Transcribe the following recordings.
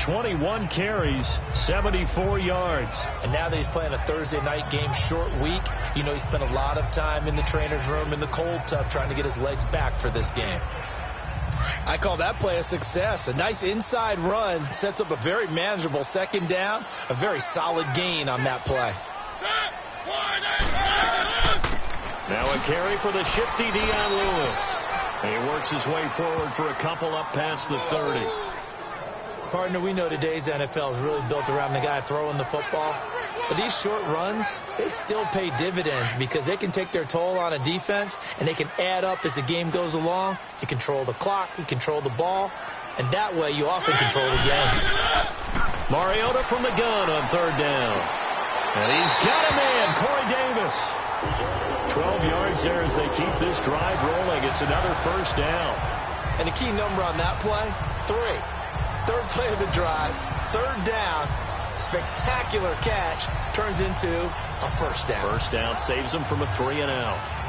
21 carries, 74 yards. And now that he's playing a Thursday night game, short week, you know he spent a lot of time in the trainer's room in the cold tub trying to get his legs back for this game. I call that play a success. A nice inside run sets up a very manageable second down, a very solid gain on that play. Now a carry for the shifty Dion Lewis. He works his way forward for a couple up past the 30. Partner, we know today's NFL is really built around the guy throwing the football. But these short runs, they still pay dividends because they can take their toll on a defense and they can add up as the game goes along. You control the clock, you control the ball, and that way you often control the game. Mariota from the gun on third down. And he's got a man, Corey Davis. 12 yards there as they keep this drive rolling. It's another first down. And the key number on that play, 3. Third play of the drive, third down, spectacular catch, turns into a first down. First down saves them from a 3-and-out.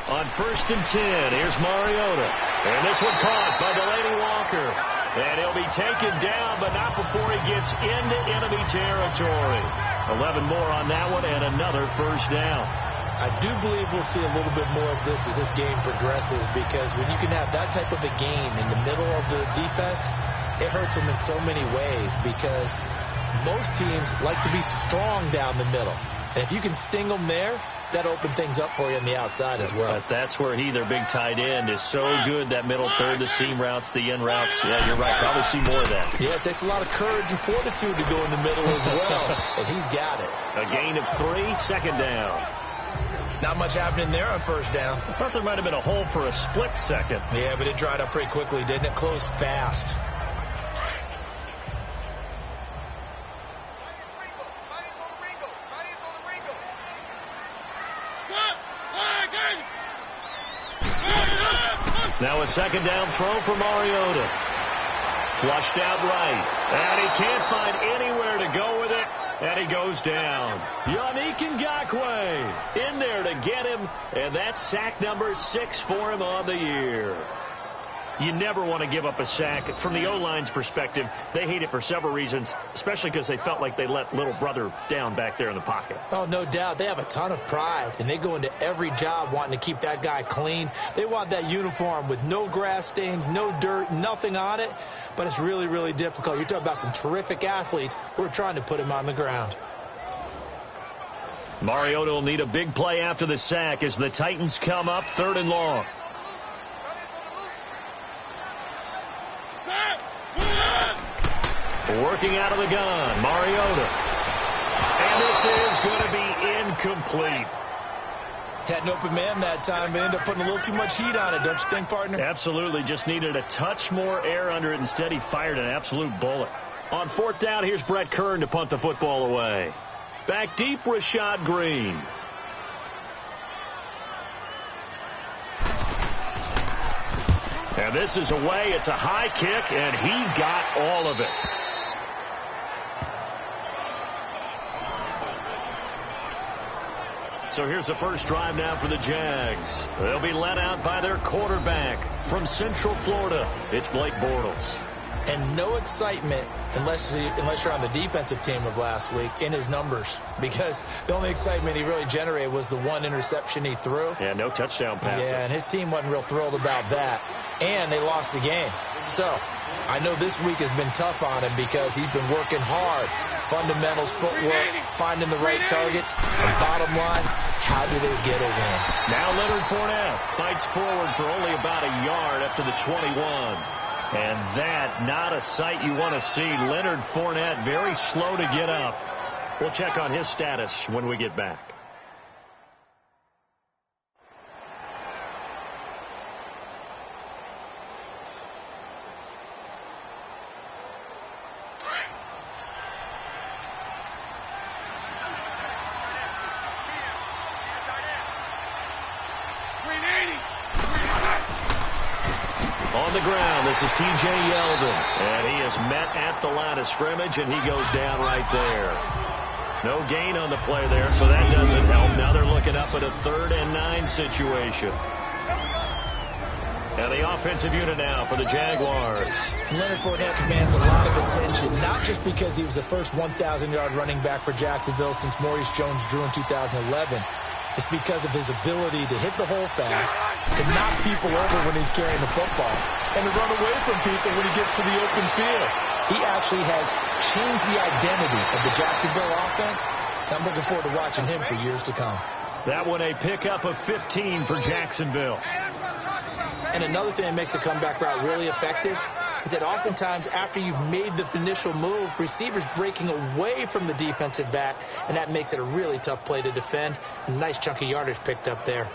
On 1st and 10, here's Mariota. And this one caught by Delaney Walker. And he'll be taken down, but not before he gets into enemy territory. 11 more on that one and another first down. I do believe we'll see a little bit more of this as this game progresses, because when you can have that type of a game in the middle of the defense, it hurts them in so many ways, because most teams like to be strong down the middle. And if you can sting them there, that opened things up for you on the outside as well. But that's where their big tight end, is so good, that middle third, the seam routes, the in routes. Yeah, you're right. Probably see more of that. Yeah, it takes a lot of courage and fortitude to go in the middle as well, and he's got it. A gain of 3, second down. Not much happening there on first down. I thought there might have been a hole for a split second. Yeah, but it dried up pretty quickly, didn't it? Closed fast. Now a second down throw for Mariota. Flushed out right. And he can't find anywhere to go with it. And he goes down. Yannick Ngakoue in there to get him. And that's sack number 6 for him on the year. You never want to give up a sack. From the O-line's perspective, they hate it for several reasons, especially because they felt like they let little brother down back there in the pocket. Oh, no doubt. They have a ton of pride, and they go into every job wanting to keep that guy clean. They want that uniform with no grass stains, no dirt, nothing on it. But it's really, really difficult. You're talking about some terrific athletes who are trying to put him on the ground. Mariota will need a big play after the sack as the Titans come up 3rd and long. Working out of the gun, Mariota. And this is going to be incomplete. Had an open man that time, but ended up putting a little too much heat on it, don't you think, partner? Absolutely. Just needed a touch more air under it. Instead, he fired an absolute bullet. On 4th down, here's Brett Kern to punt the football away. Back deep, Rashad Green. And this is away. It's a high kick, and he got all of it. So here's the first drive now for the Jags. They'll be led out by their quarterback from Central Florida. It's Blake Bortles. And no excitement unless you're on the defensive team of last week in his numbers, because the only excitement he really generated was the one interception he threw. Yeah, no touchdown passes. Yeah, and his team wasn't real thrilled about that. And they lost the game. So I know this week has been tough on him because he's been working hard. Fundamentals, footwork, finding the right targets. And bottom line, how do they get a win? Now Leonard Fournette fights forward for only about a yard up to the 21. And that, not a sight you want to see. Leonard Fournette very slow to get up. We'll check on his status when we get back. the ground. This is T.J. Yeldon. And he is met at the line of scrimmage, and he goes down right there. No gain on the play there, so that doesn't help. Now they're looking up at a 3rd and 9 situation. And the offensive unit now for the Jaguars. Leonard Fournette commands a lot of attention, not just because he was the first 1,000-yard running back for Jacksonville since Maurice Jones-Drew in 2011. It's because of his ability to hit the hole fast, to knock people over when he's carrying the football, and to run away from people when he gets to the open field. He actually has changed the identity of the Jacksonville offense. I'm looking forward to watching him for years to come. That one a pickup of 15 for Jacksonville. And another thing that makes the comeback route really effective is that oftentimes after you've made the initial move, receivers breaking away from the defensive back, and that makes it a really tough play to defend. A nice chunk of yardage picked up there.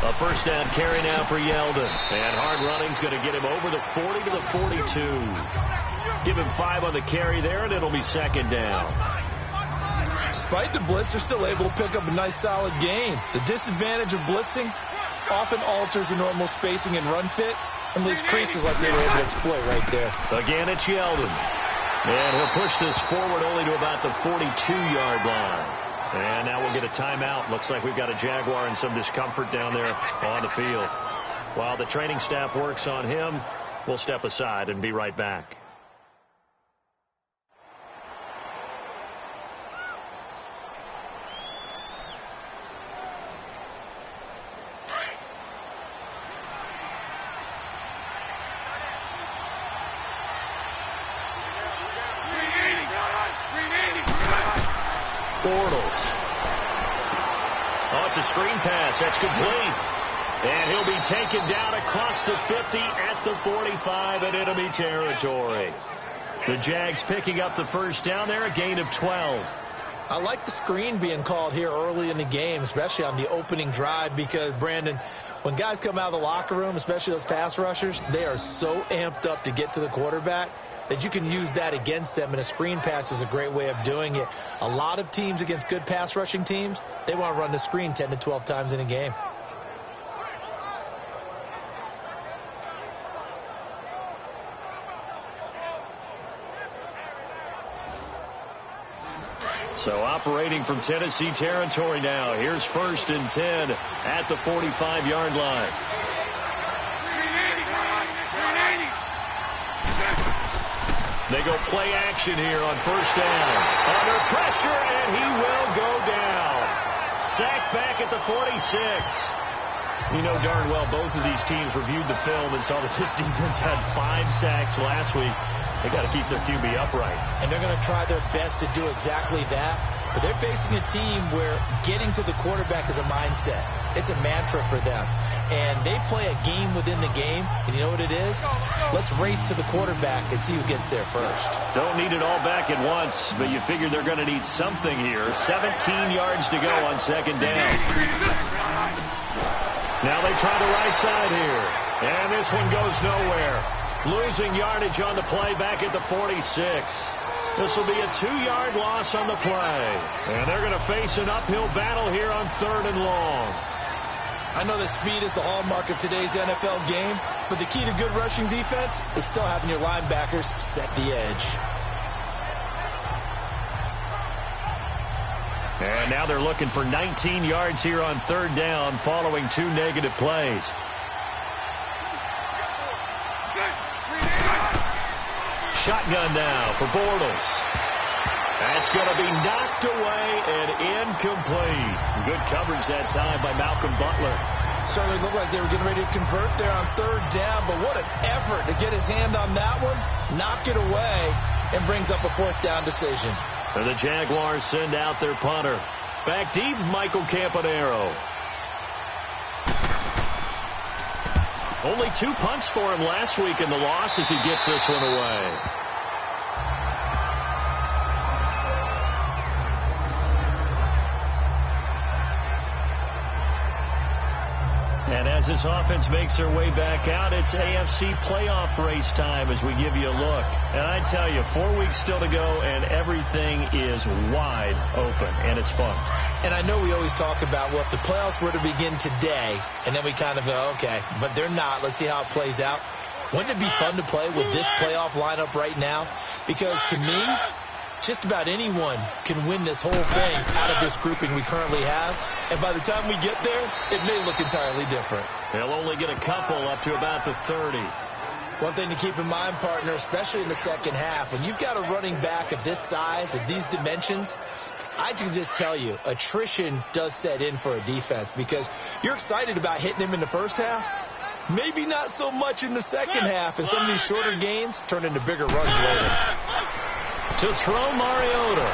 A first down carry now for Yeldon. And hard running's going to get him over the 40 to the 42. Give him 5 on the carry there, and it'll be 2nd down. Despite the blitz, they're still able to pick up a nice solid gain. The disadvantage of blitzing often alters the normal spacing and run fits and leaves creases like they were able to exploit right there. Again, it's Yeldon. And he'll push this forward only to about the 42-yard line. And now we'll get a timeout. Looks like we've got a Jaguar in some discomfort down there on the field. While the training staff works on him, we'll step aside and be right back. Oh, it's a screen pass. That's complete. And he'll be taken down across the 50 at the 45 in enemy territory. The Jags picking up the first down there, a gain of 12. I like the screen being called here early in the game, especially on the opening drive, because, Brandon, when guys come out of the locker room, especially those pass rushers, they are so amped up to get to the quarterback that you can use that against them, and a screen pass is a great way of doing it. A lot of teams against good pass rushing teams, they want to run the screen 10 to 12 times in a game. So operating from Tennessee territory now. Here's 1st and 10 at the 45-yard line. They go play action here on first down. Under pressure, and he will go down. Sacked back at the 46. You know darn well both of these teams reviewed the film and saw that this defense had 5 sacks last week. They got to keep their QB upright. And they're going to try their best to do exactly that. But they're facing a team where getting to the quarterback is a mindset. It's a mantra for them. And they play a game within the game. And you know what it is? Let's race to the quarterback and see who gets there first. Don't need it all back at once, but you figure they're going to need something here. 17 yards to go on 2nd down. Now they try the right side here. And this one goes nowhere. Losing yardage on the play back at the 46. This will be a 2-yard loss on the play. And they're going to face an uphill battle here on 3rd and long. I know that speed is the hallmark of today's NFL game, but the key to good rushing defense is still having your linebackers set the edge. And now they're looking for 19 yards here on 3rd down following 2 negative plays. Shotgun now for Bortles. That's going to be knocked away and incomplete. Good coverage that time by Malcolm Butler. Certainly looked like they were getting ready to convert there on 3rd down, but what an effort to get his hand on that one, knock it away, and brings up a 4th down decision. And the Jaguars send out their punter. Back deep, Michael Campanaro. Only 2 punts for him last week in the loss as he gets this one away. And as this offense makes their way back out, it's AFC playoff race time as we give you a look. And I tell you, 4 weeks still to go, and everything is wide open, and it's fun. And I know we always talk about, well, if the playoffs were to begin today, and then we kind of go, okay, but they're not. Let's see how it plays out. Wouldn't it be fun to play with this playoff lineup right now? Because to me, just about anyone can win this whole thing out of this grouping we currently have. And by the time we get there, it may look entirely different. They'll only get a couple up to about the 30. One thing to keep in mind, partner, especially in the second half, when you've got a running back of this size, of these dimensions, I can just tell you, attrition does set in for a defense because you're excited about hitting him in the first half. Maybe not so much in the second half, and some of these shorter gains turn into bigger runs later. To throw Mariota.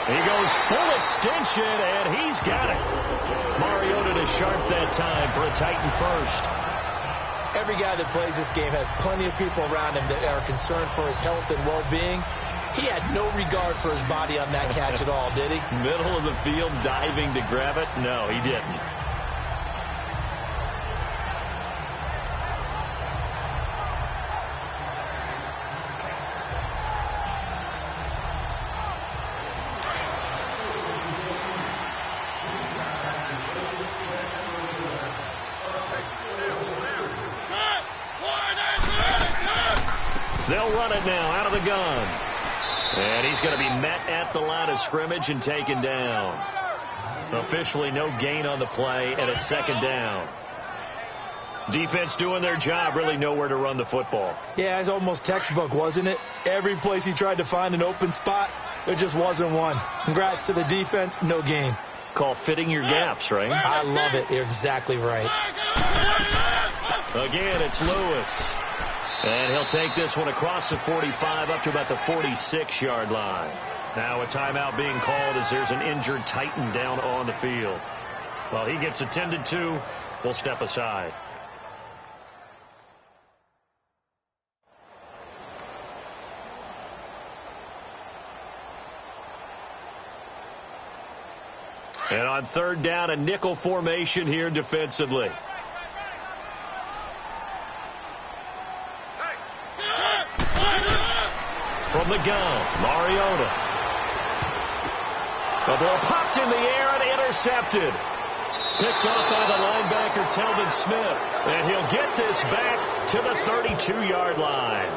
He goes full extension, and he's got it. Mariota to sharp that time for a Titan first. Every guy that plays this game has plenty of people around him that are concerned for his health and well-being. He had no regard for his body on that catch at all, did he? Middle of the field, diving to grab it? No, he didn't. They'll run it now out of the gun. And he's going to be met at the line of scrimmage and taken down. Officially no gain on the play, and it's second down. Defense doing their job, really nowhere to run the football. Yeah, it's almost textbook, wasn't it? Every place he tried to find an open spot, there just wasn't one. Congrats to the defense, no gain. Call fitting your gaps, right? I love it. You're exactly right. Again, it's Lewis. And he'll take this one across the 45 up to about the 46-yard line. Now a timeout being called as there's an injured Titan down on the field. While he gets attended to, we'll step aside. And on third down, a nickel formation here defensively. From the gun, Mariota. The ball popped in the air and intercepted. Picked off by the linebacker, Telvin Smith. And he'll get this back to the 32-yard line.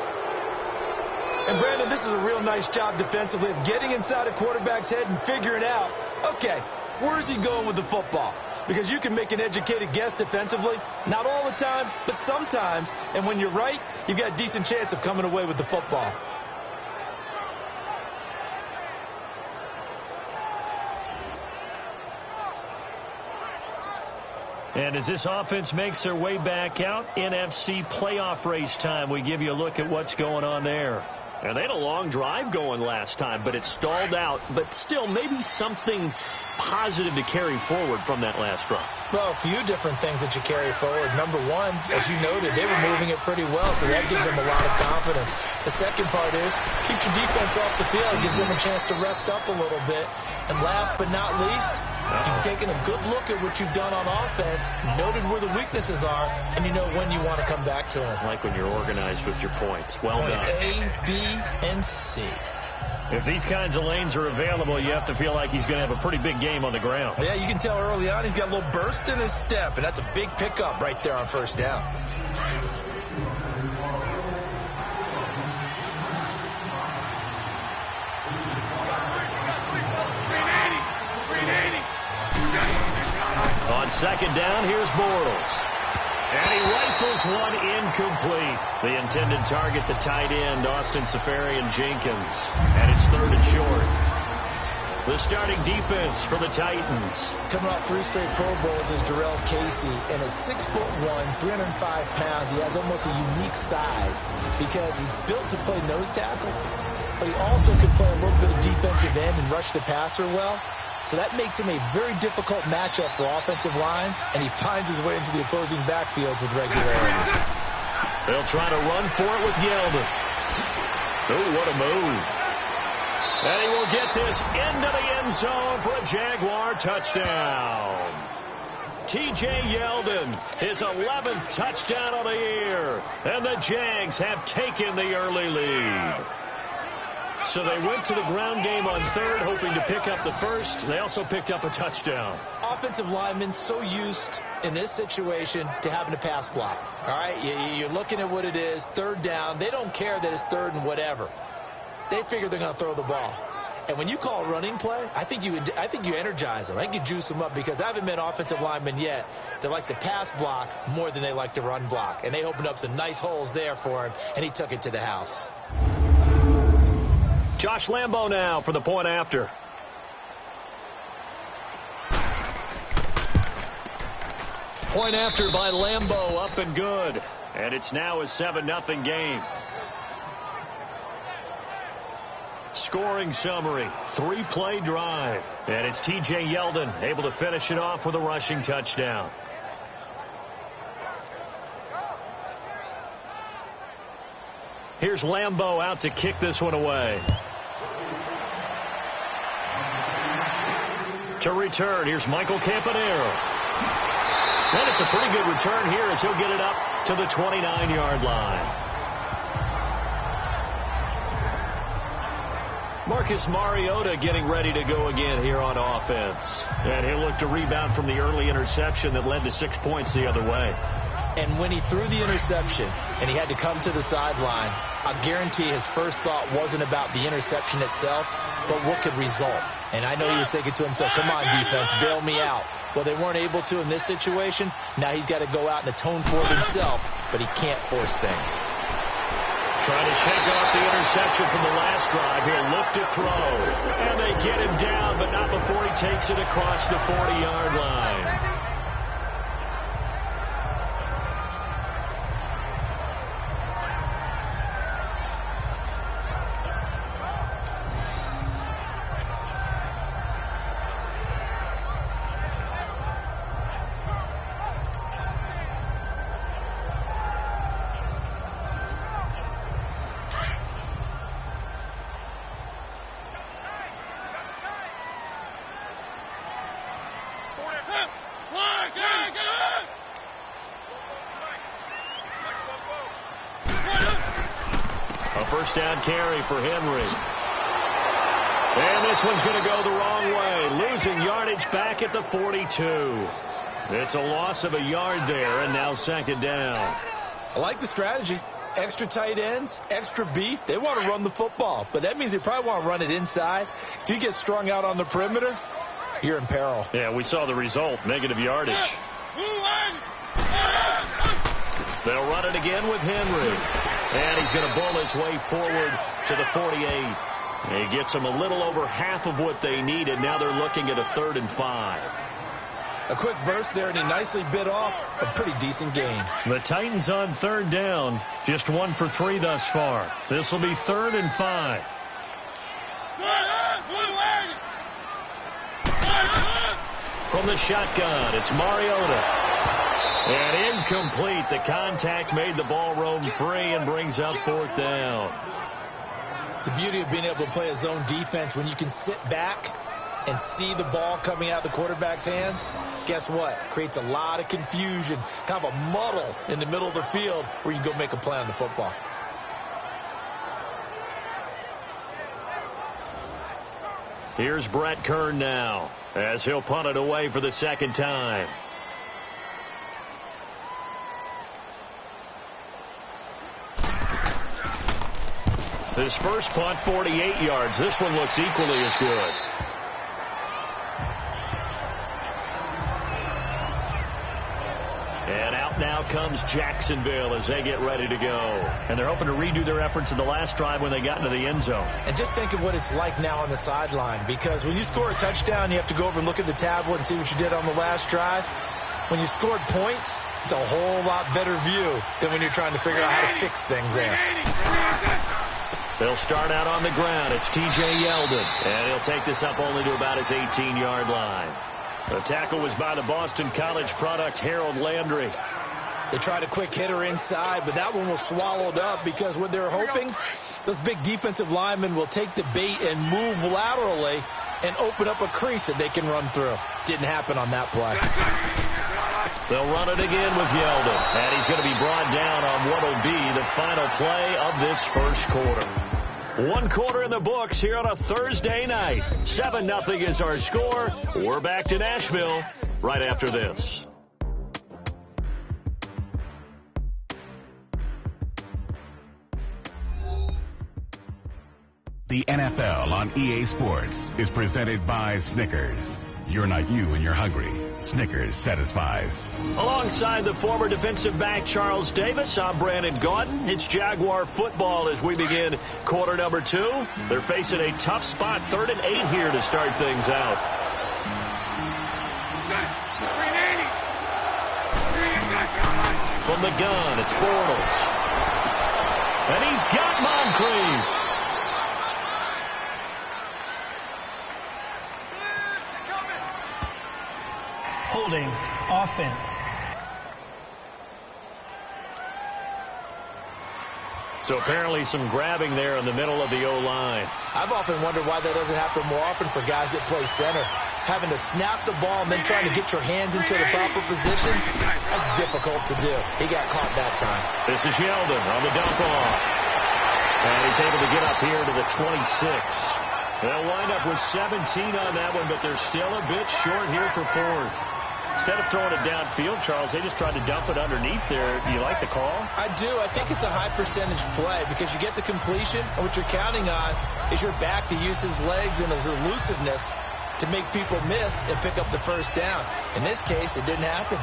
And, Brandon, this is a real nice job defensively of getting inside a quarterback's head and figuring out, okay, where's he going with the football? Because you can make an educated guess defensively. Not all the time, but sometimes. And when you're right, you've got a decent chance of coming away with the football. And as this offense makes their way back out, NFC playoff race time, we give you a look at what's going on there. And they had a long drive going last time, but it stalled out. But still, maybe something positive to carry forward from that last drive. Well, a few different things that you carry forward. Number one, as you noted, they were moving it pretty well, so that gives them a lot of confidence. The second part is keep your defense off the field, gives them a chance to rest up a little bit. And last but not least, you've taken a good look at what you've done on offense, noted where the weaknesses are, and you know when you want to come back to them. Like when you're organized with your points. Well done. A, B, and C. If these kinds of lanes are available, you have to feel like he's going to have a pretty big game on the ground. Yeah, you can tell early on he's got a little burst in his step, and that's a big pickup right there on first down. On second down, here's Bortles. And he rifles one incomplete. The intended target, the tight end, Austin Seferian-Jenkins. And it's third and short. The starting defense for the Titans. Coming off 3 straight Pro Bowls is Dbrl Casey. And at 6'1", 305 pounds, he has almost a unique size because he's built to play nose tackle, but he also can play a little bit of defensive end and rush the passer well. So that makes him a very difficult matchup for offensive lines, and he finds his way into the opposing backfields with regularity. They'll try to run for it with Yeldon. Oh, what a move. And he will get this into the end zone for a Jaguar touchdown. T.J. Yeldon, his 11th touchdown of the year. And the Jags have taken the early lead. So they went to the ground game on third, hoping to pick up the first. They also picked up a touchdown. Offensive linemen so used in this situation to having a pass block. All right, you're looking at what it is, third down. They don't care that it's third and whatever. They figure they're going to throw the ball. And when you call a running play, I think you energize them. I think you juice them up, because I haven't met an offensive lineman yet that likes to pass block more than they like to run block. And they opened up some nice holes there for him, and he took it to the house. Josh Lambo now for the point after. Point after by Lambo, up and good. And it's now a 7-0 game. Scoring summary, 3-play drive. And it's T.J. Yeldon able to finish it off with a rushing touchdown. Here's Lambo out to kick this one away. To return, here's Michael Campanero. And it's a pretty good return here as he'll get it up to the 29-yard line. Marcus Mariota getting ready to go again here on offense. And he'll look to rebound from the early interception that led to 6 points the other way. And when he threw the interception and he had to come to the sideline, I guarantee his first thought wasn't about the interception itself, but what could result. And I know he was thinking to himself, come on, defense, bail me out. Well, they weren't able to in this situation. Now he's got to go out and atone for it himself, but he can't force things. Trying to shake off the interception from the last drive. He'll look to throw. And they get him down, but not before he takes it across the 40-yard line. First down carry for Henry. And this one's going to go the wrong way. Losing yardage back at the 42. It's a loss of a yard there, and now second down. I like the strategy. Extra tight ends, extra beef. They want to run the football, but that means they probably want to run it inside. If you get strung out on the perimeter, you're in peril. Yeah, we saw the result, negative yardage. They'll run it again with Henry. And he's going to bull his way forward to the 48. He gets them a little over half of what they needed. Now they're looking at a 3rd and 5. A quick burst there, and he nicely bit off a pretty decent gain. The Titans on third down, just 1 for 3 thus far. This will be 3rd and 5. From the shotgun, it's Mariota. And incomplete. The contact made the ball roam free and brings up 4th down. The beauty of being able to play a zone defense, when you can sit back and see the ball coming out of the quarterback's hands, guess what? Creates a lot of confusion, kind of a muddle in the middle of the field where you can go make a play on the football. Here's Brett Kern now as he'll punt it away for the second time. His first punt, 48 yards. This one looks equally as good. And out now comes Jacksonville as they get ready to go. And they're hoping to redo their efforts in the last drive when they got into the end zone. And just think of what it's like now on the sideline, because when you score a touchdown, you have to go over and look at the tablet and see what you did on the last drive. When you scored points, it's a whole lot better view than when you're trying to figure out how to fix things there. They'll start out on the ground. It's T.J. Yeldon. And he'll take this up only to about his 18-yard line. The tackle was by the Boston College product, Harold Landry. They tried a quick hitter inside, but that one was swallowed up because what they're hoping, those big defensive linemen will take the bait and move laterally and open up a crease that they can run through. Didn't happen on that play. They'll run it again with Yeldon. And he's going to be brought down on what will be the final play of this first quarter. 1 quarter in the books here on a Thursday night. 7-0 is our score. We're back to Nashville right after this. The NFL on EA Sports is presented by Snickers. You're not you when you're hungry. Snickers satisfies. Alongside the former defensive back Charles Davis, I'm Brandon Gaudin. It's Jaguar football as we begin quarter number 2. They're facing a tough spot, 3rd and 8 here to start things out. From the gun, it's Bortles. And he's got Moncrief. Holding offense. So apparently some grabbing there in the middle of the O-line. I've often wondered why that doesn't happen more often for guys that play center. Having to snap the ball and then trying to get your hands into the proper position, that's difficult to do. He got caught that time. This is Yeldon on the dump off. And he's able to get up here to the 26. They'll wind up with 17 on that one, but they're still a bit short here for 4th. Instead of throwing it downfield, Charles, they just tried to dump it underneath there. Do you like the call? I do. I think it's a high percentage play because you get the completion, and what you're counting on is your back to use his legs and his elusiveness to make people miss and pick up the first down. In this case, it didn't happen.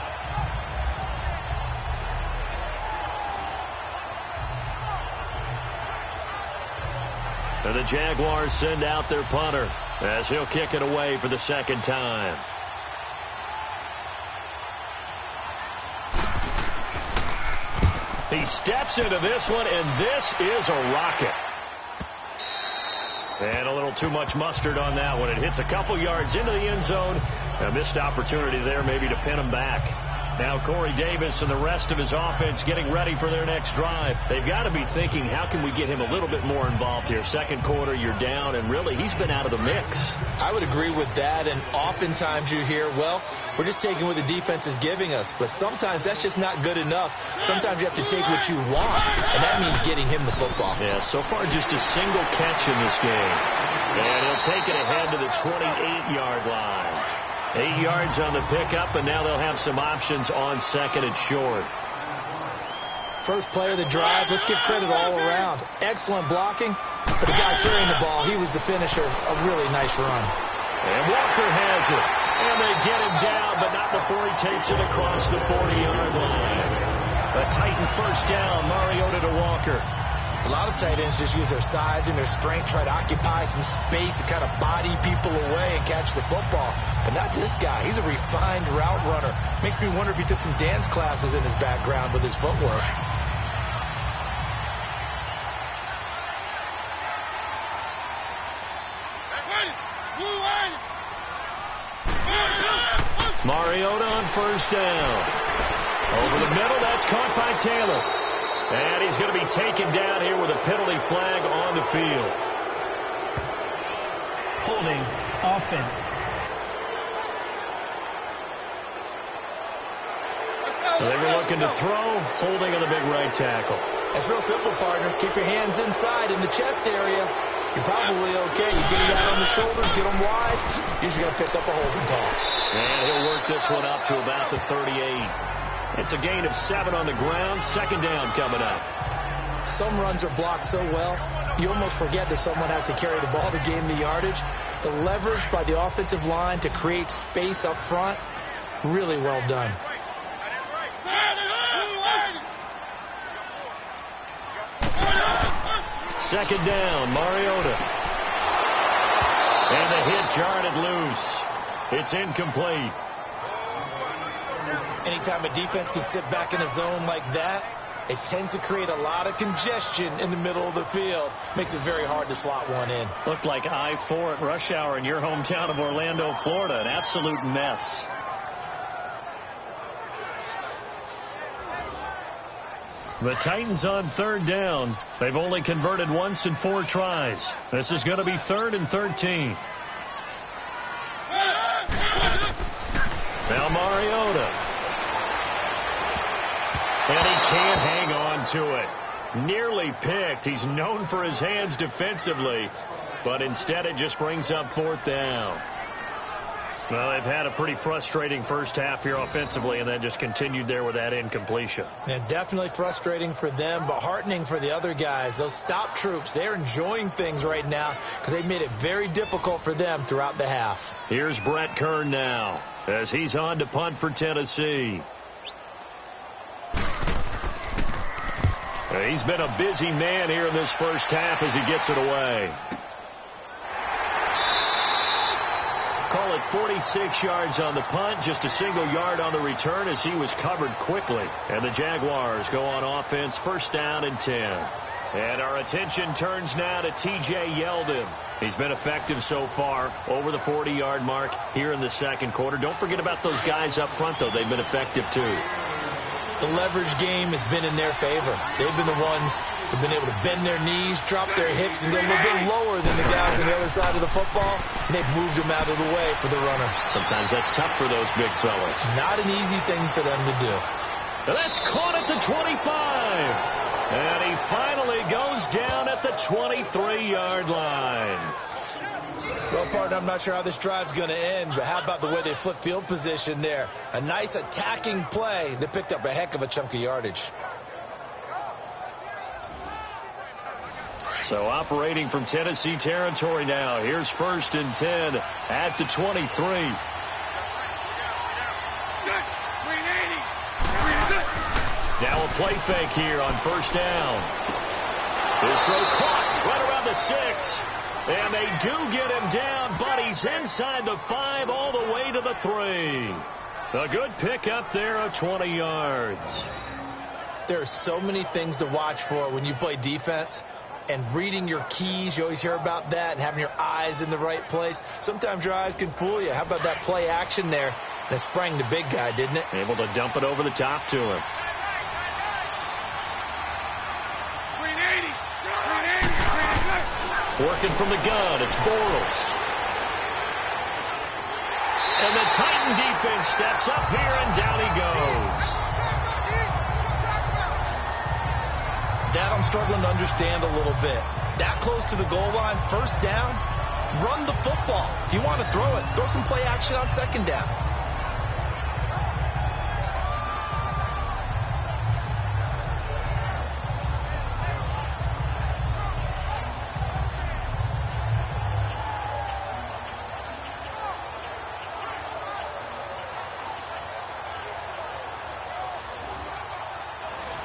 And the Jaguars send out their punter as he'll kick it away for the second time. He steps into this one, and this is a rocket. And a little too much mustard on that one. It hits a couple yards into the end zone. A missed opportunity there maybe to pin him back. Now Corey Davis and the rest of his offense getting ready for their next drive. They've got to be thinking, how can we get him a little bit more involved here? Second quarter, you're down, and really he's been out of the mix. I would agree with that, and oftentimes you hear, well, we're just taking what the defense is giving us. But sometimes that's just not good enough. Sometimes you have to take what you want, and that means getting him the football. Yeah, so far just a single catch in this game. And he'll take it ahead to the 28-yard line. 8 yards on the pickup, and now they'll have some options on second and short. First play of the drive, let's give credit all around. Excellent blocking, but the guy carrying the ball, he was the finisher. A really nice run. And Walker has it. And they get him down, but not before he takes it across the 40-yard line. A Titan first down, Mariota to Walker. A lot of tight ends just use their size and their strength, try to occupy some space and kind of body people away and catch the football. But not this guy. He's a refined route runner. Makes me wonder if he took some dance classes in his background with his footwork. Mariota on first down. Over the middle, that's caught by Taylor. And he's going to be taken down here with a penalty flag on the field. Holding offense. They were looking to throw, holding on the big right tackle. That's real simple, partner. Keep your hands inside in the chest area. You're probably okay. You get it out on the shoulders, get them wide. You're just going to pick up a holding call. And he'll work this one up to about the 38. It's a gain of 7 on the ground. Second down coming up. Some runs are blocked so well, you almost forget that someone has to carry the ball to gain the yardage. The leverage by the offensive line to create space up front, really well done. Second down, Mariota. And the hit jarred it loose. It's incomplete. Anytime a defense can sit back in a zone like that, it tends to create a lot of congestion in the middle of the field. Makes it very hard to slot one in. Looked like I-4 at rush hour in your hometown of Orlando, Florida. An absolute mess. The Titans on third down. They've only converted once in 4 tries. This is going to be 3rd and 13. Now Mariota. And he can't hang on to it. Nearly picked. He's known for his hands defensively, but instead it just brings up 4th down. Well, they've had a pretty frustrating first half here offensively, and then just continued there with that incompletion. Yeah, definitely frustrating for them, but heartening for the other guys. Those stop troops, they're enjoying things right now because they've made it very difficult for them throughout the half. Here's Brett Kern now as he's on to punt for Tennessee. He's been a busy man here in this first half as he gets it away. Call it 46 yards on the punt, just a single yard on the return as he was covered quickly. And the Jaguars go on offense, 1st down and 10. And our attention turns now to T.J. Yeldon. He's been effective so far, over the 40-yard mark here in the second quarter. Don't forget about those guys up front, though. They've been effective, too. The leverage game has been in their favor. They've been the ones who've been able to bend their knees, drop their hips, and go a little bit lower than the guys on the other side of the football, and they've moved them out of the way for the runner. Sometimes that's tough for those big fellas. Not an easy thing for them to do. That's caught at the 25. And he finally goes down at the 23-yard line. Well, partner, I'm not sure how this drive's going to end, but how about the way they flip field position there? A nice attacking play that picked up a heck of a chunk of yardage. So operating from Tennessee territory now. Here's 1st and 10 at the 23. Now a play fake here on 1st down. This throw caught right around the 6. And they do get him down, but he's inside the 5 all the way to the 3. A good pick up there of 20 yards. There are so many things to watch for when you play defense. And reading your keys, you always hear about that, and having your eyes in the right place. Sometimes your eyes can fool you. How about that play action there? And it sprang the big guy, didn't it? Able to dump it over the top to him. Working from the gun, it's Bortles. And the Titan defense steps up here, and down he goes. That I'm struggling to understand a little bit. That close to the goal line, 1st down, run the football. If you want to throw it, throw some play action on 2nd down.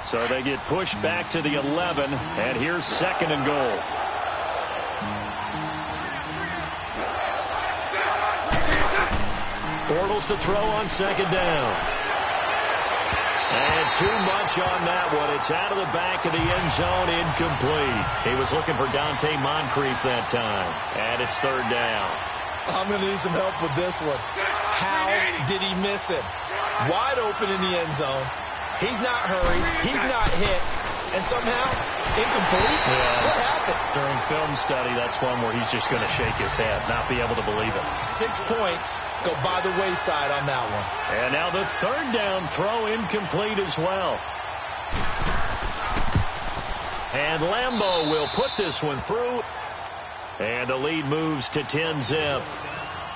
So they get pushed back to the 11, and here's 2nd and goal. Bortles to throw on 2nd down. And too much on that one. It's out of the back of the end zone, incomplete. He was looking for Dante Moncrief that time, and it's 3rd down. I'm going to need some help with this one. How did he miss it? Wide open in the end zone. He's not hurried. He's not hit. And somehow, incomplete? Yeah. What happened? During film study, that's one where he's just going to shake his head, not be able to believe it. 6 points go by the wayside on that one. And now the 3rd down throw incomplete as well. And Lambeau will put this one through. And the lead moves to 10-zip.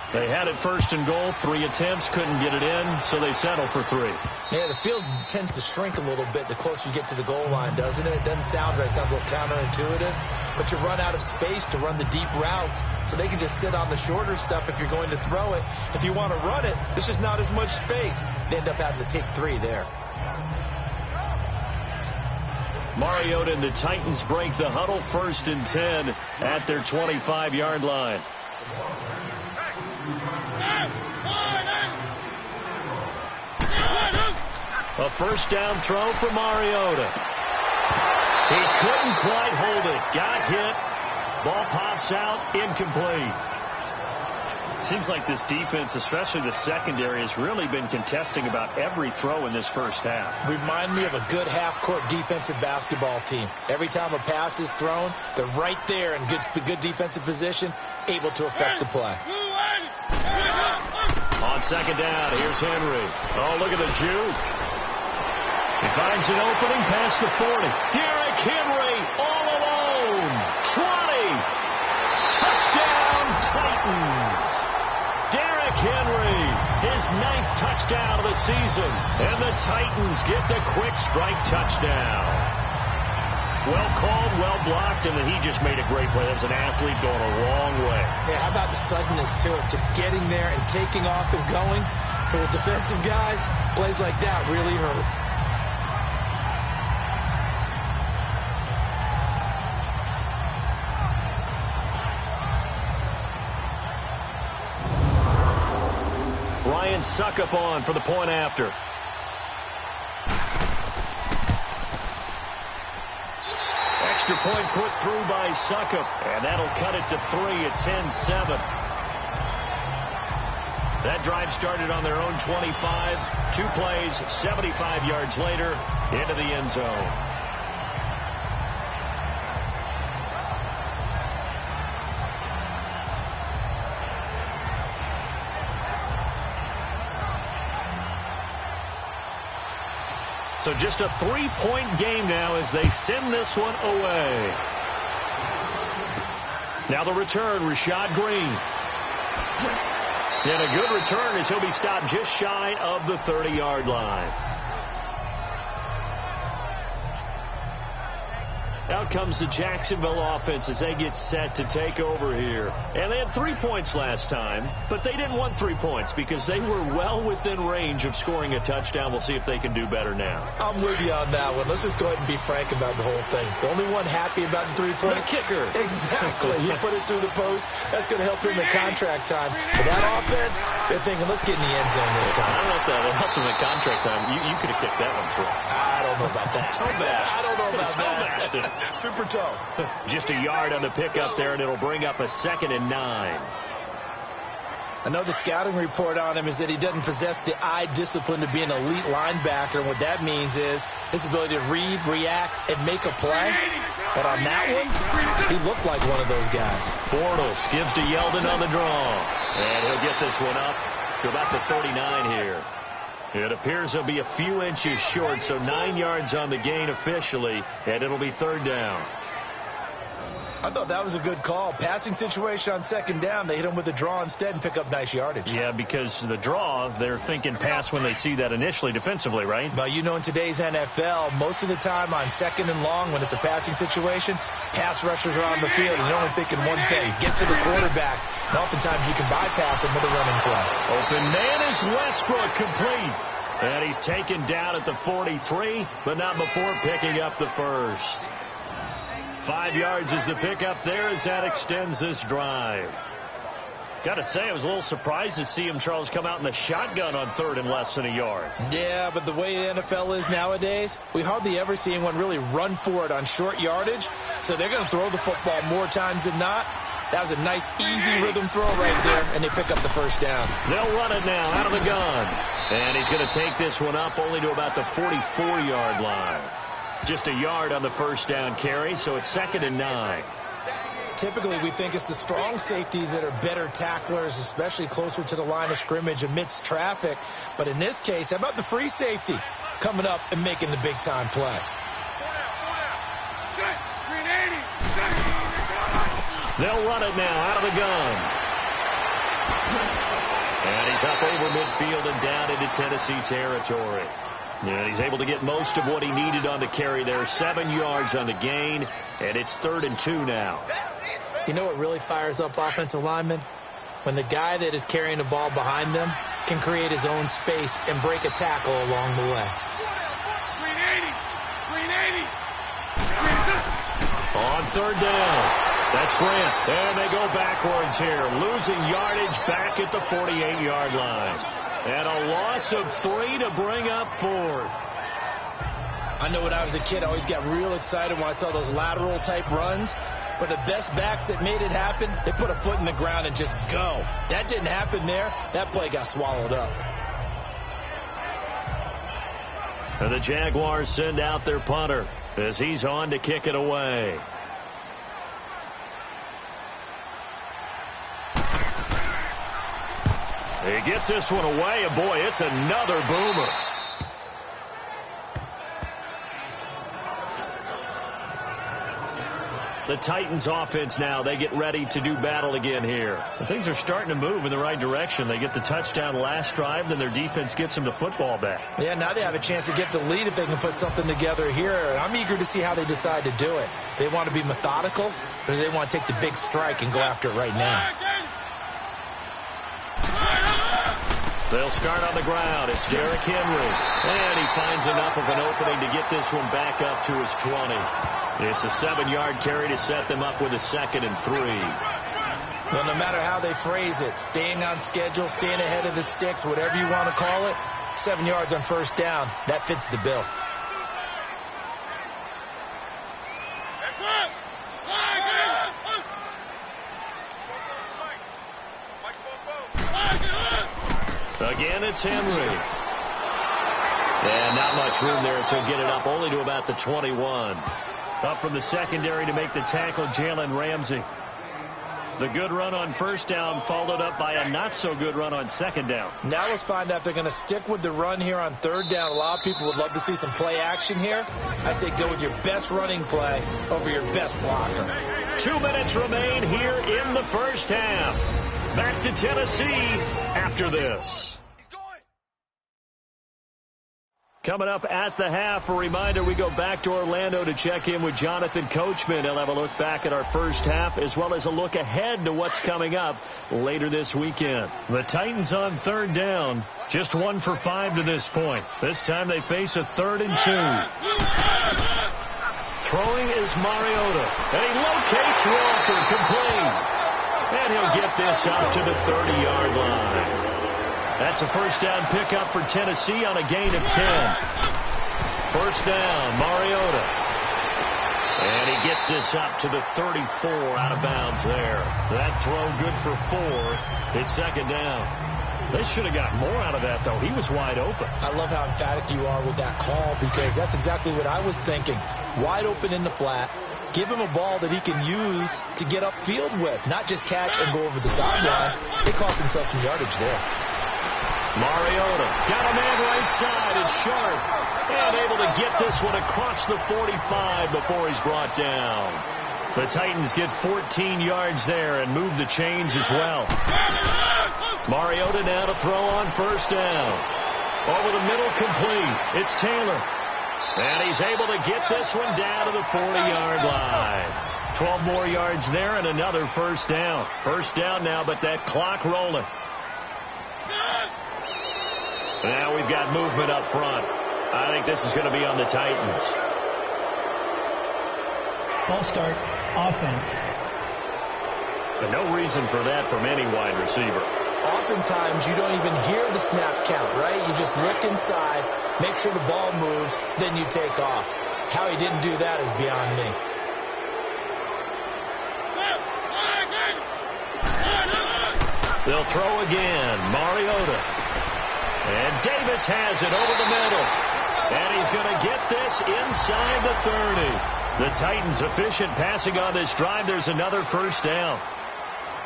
They had it 1st and goal, 3 attempts, couldn't get it in, so they settle for 3. Yeah, the field tends to shrink a little bit the closer you get to the goal line, doesn't it? It doesn't sound right. It sounds a little counterintuitive. But you run out of space to run the deep routes, so they can just sit on the shorter stuff if you're going to throw it. If you want to run it, there's just not as much space. They end up having to take 3 there. Mariota and the Titans break the huddle, 1st and 10 at their 25-yard line. A 1st down throw for Mariota. He couldn't quite hold it. Got hit. Ball pops out. Incomplete. Seems like this defense, especially the secondary, has really been contesting about every throw in this first half. Remind me of a good half-court defensive basketball team. Every time a pass is thrown, they're right there in good defensive position, able to affect the play. On second down, here's Henry. Oh, look at the juke. He finds an opening past the 40. Derrick Henry all alone. 20. Touchdown, Titans. Derrick Henry, his 9th touchdown of the season. And the Titans get the quick strike touchdown. Well called, well blocked, and then he just made a great play. That was an athlete going a long way. Yeah, how about the suddenness to it? Just getting there and taking off and going. For the defensive guys, plays like that really hurt. Ryan Suckup on for the point after. Extra point put through by Suckup, and that'll cut it to 3 at 10-7. That drive started on their own 25. 2 plays, 75 yards later, into the end zone. So just a 3-point game now as they send this one away. Now the return, Rashad Green. And a good return as he'll be stopped just shy of the 30-yard line. Out comes the Jacksonville offense as they get set to take over here. And they had 3 points last time, but they didn't want 3 points because they were well within range of scoring a touchdown. We'll see if they can do better now. I'm with you on that one. Let's just go ahead and be frank about the whole thing. The only one happy about the 3-point? The kicker. Exactly. He put it through the post. That's going to help him in contract time. But that offense, they're thinking, let's get in the end zone this time. I don't know if that helped him in contract time. You could have kicked that one through. I don't know about that. I don't know about that. Super toe. Just a yard on the pickup there, and it'll bring up a 2nd and 9. I know the scouting report on him is that he doesn't possess the eye discipline to be an elite linebacker. And what that means is his ability to read, react, and make a play. But on that one, he looked like one of those guys. Bortles gives to Yeldon on the draw. And he'll get this one up to about the 39 here. It appears he'll be a few inches short, so 9 yards on the gain officially, and it'll be 3rd down. I thought that was a good call. Passing situation on 2nd down. They hit him with the draw instead and pick up nice yardage. Yeah, because the draw, they're thinking pass when they see that initially defensively, right? But you know, in today's NFL, most of the time on 2nd and long, when it's a passing situation, pass rushers are on the field, and they're only thinking one thing, get to the quarterback. And oftentimes you can bypass him with a running play. Open man is Westbrook, complete. And he's taken down at the 43, but not before picking up the first. 5 yards is the pickup there as that extends this drive. Got to say, I was a little surprised to see him, Charles, come out in the shotgun on 3rd and less than a yard. Yeah, but the way the NFL is nowadays, we hardly ever see anyone really run for it on short yardage. So they're going to throw the football more times than not. That was a nice, easy rhythm throw right there, and they pick up the first down. They'll run it now out of the gun. And he's going to take this one up only to about the 44-yard line. Just a yard on the first down carry, so it's 2nd and 9. Typically, we think it's the strong safeties that are better tacklers, especially closer to the line of scrimmage amidst traffic. But in this case, how about the free safety coming up and making the big-time play? They'll run it now out of the gun. And he's up over midfield and down into Tennessee territory. And he's able to get most of what he needed on the carry there. 7 yards on the gain, and it's 3rd and 2 now. You know what really fires up offensive linemen? When the guy that is carrying the ball behind them can create his own space and break a tackle along the way. On 3rd down. That's Grant. And they go backwards here. Losing yardage back at the 48-yard line. And a loss of 3 to bring up 4th. I know when I was a kid, I always got real excited when I saw those lateral-type runs. But the best backs that made it happen, they put a foot in the ground and just go. That didn't happen there. That play got swallowed up. And the Jaguars send out their punter as he's on to kick it away. He gets this one away, and boy, it's another boomer. The Titans offense now, they get ready to do battle again here. Things are starting to move in the right direction. They get the touchdown last drive, then their defense gets them the football back. Yeah, now they have a chance to get the lead if they can put something together here. I'm eager to see how they decide to do it. They want to be methodical, or they want to take the big strike and go after it right now. They'll start on the ground. It's Derrick Henry. And he finds enough of an opening to get this one back up to his 20. It's a 7-yard carry to set them up with a 2nd and 3. Well, no matter how they phrase it, staying on schedule, staying ahead of the sticks, whatever you want to call it, 7 yards on first down, that fits the bill. Again, it's Henry. And not much room there, so get it up only to about the 21. Up from the secondary to make the tackle, Jalen Ramsey. The good run on first down followed up by a not-so-good run on second down. Now let's find out if they're going to stick with the run here on third down. A lot of people would love to see some play action here. I say go with your best running play over your best blocker. 2 minutes remain here in the first half. Back to Tennessee after this. Coming up at the half, a reminder, we go back to Orlando to check in with Jonathan Coachman. He'll have a look back at our first half as well as a look ahead to what's coming up later this weekend. The Titans on third down, just 1 for 5 to this point. This time they face a 3rd and 2. Throwing is Mariota, and he locates Walker, complete. And he'll get this out to the 30-yard line. That's a first down pickup for Tennessee on a gain of 10. First down, Mariota. And he gets this up to the 34 out of bounds there. That throw good for 4. It's second down. They should have got more out of that, though. He was wide open. I love how emphatic you are with that call because that's exactly what I was thinking. Wide open in the flat. Give him a ball that he can use to get upfield with, not just catch and go over the sideline. They cost themselves some yardage there. Mariota got a man right side. It's Sharp. And able to get this one across the 45 before he's brought down. The Titans get 14 yards there and move the chains as well. Mariota now to throw on first down. Over the middle, complete. It's Taylor. And he's able to get this one down to the 40-yard line. 12 more yards there and another first down. First down now, but that clock rolling. Now we've got movement up front. I think this is going to be on the Titans. False start, offense. But no reason for that from any wide receiver. Oftentimes, you don't even hear the snap count, right? You just look inside, make sure the ball moves, then you take off. How he didn't do that is beyond me. They'll throw again. Mariota. And Davis has it over the middle. And he's going to get this inside the 30. The Titans efficient passing on this drive. There's another first down.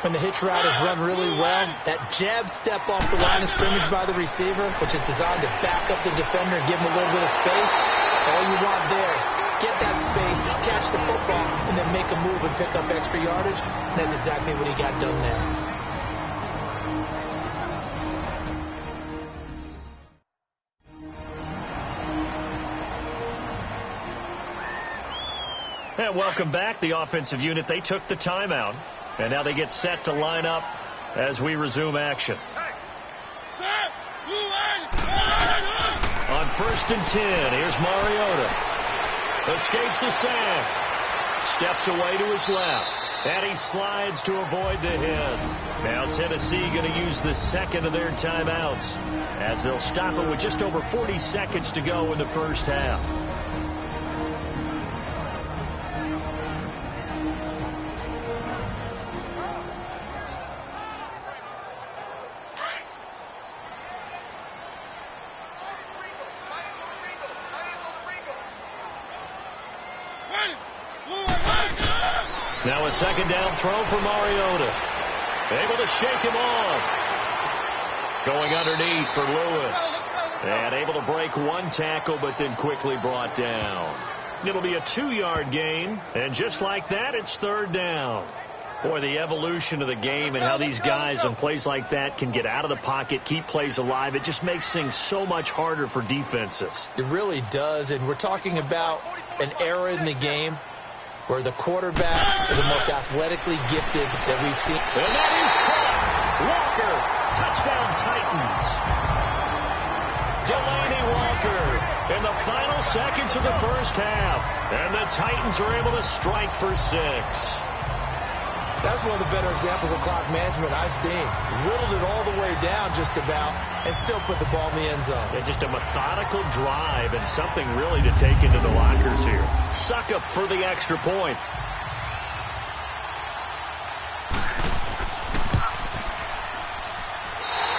When the hitch route is run really well, that jab step off the line of scrimmage by the receiver, which is designed to back up the defender and give him a little bit of space, all you want there, get that space, catch the football, and then make a move and pick up extra yardage. And that's exactly what he got done there. And welcome back. The offensive unit, they took the timeout. And now they get set to line up as we resume action. On 1st and 10, here's Mariota. Escapes the sack. Steps away to his left. And he slides to avoid the hit. Now Tennessee going to use the second of their timeouts as they'll stop it with just over 40 seconds to go in the first half. Now a second down throw for Mariota. Able to shake him off. Going underneath for Lewis. And able to break one tackle, but then quickly brought down. It'll be a 2-yard gain. And just like that, it's third down. Boy, the evolution of the game and how these guys on plays like that can get out of the pocket, keep plays alive, it just makes things so much harder for defenses. It really does, and we're talking about an era in the game where the quarterbacks are the most athletically gifted that we've seen. And that is caught. Walker, touchdown Titans. Delaney Walker in the final seconds of the first half. And the Titans are able to strike for 6. That's one of the better examples of clock management I've seen. Whittled it all the way down just about and still put the ball in the end zone. Yeah, just a methodical drive and something really to take into the lockers here. Suckup for the extra point.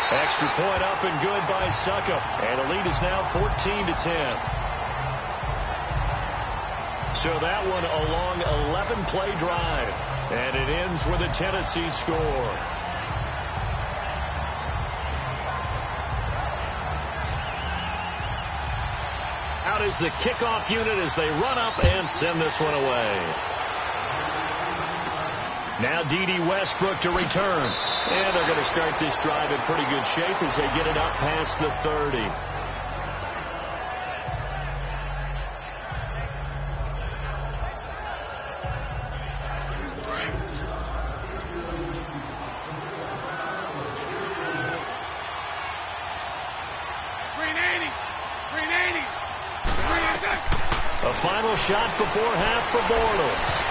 Extra point up and good by Suckup. And the lead is now 14-10. So that one a long 11-play drive. And it ends with a Tennessee score. Out is the kickoff unit as they run up and send this one away. Now D.D. Westbrook to return. And they're going to start this drive in pretty good shape as they get it up past the 30. Final shot before half for Bortles.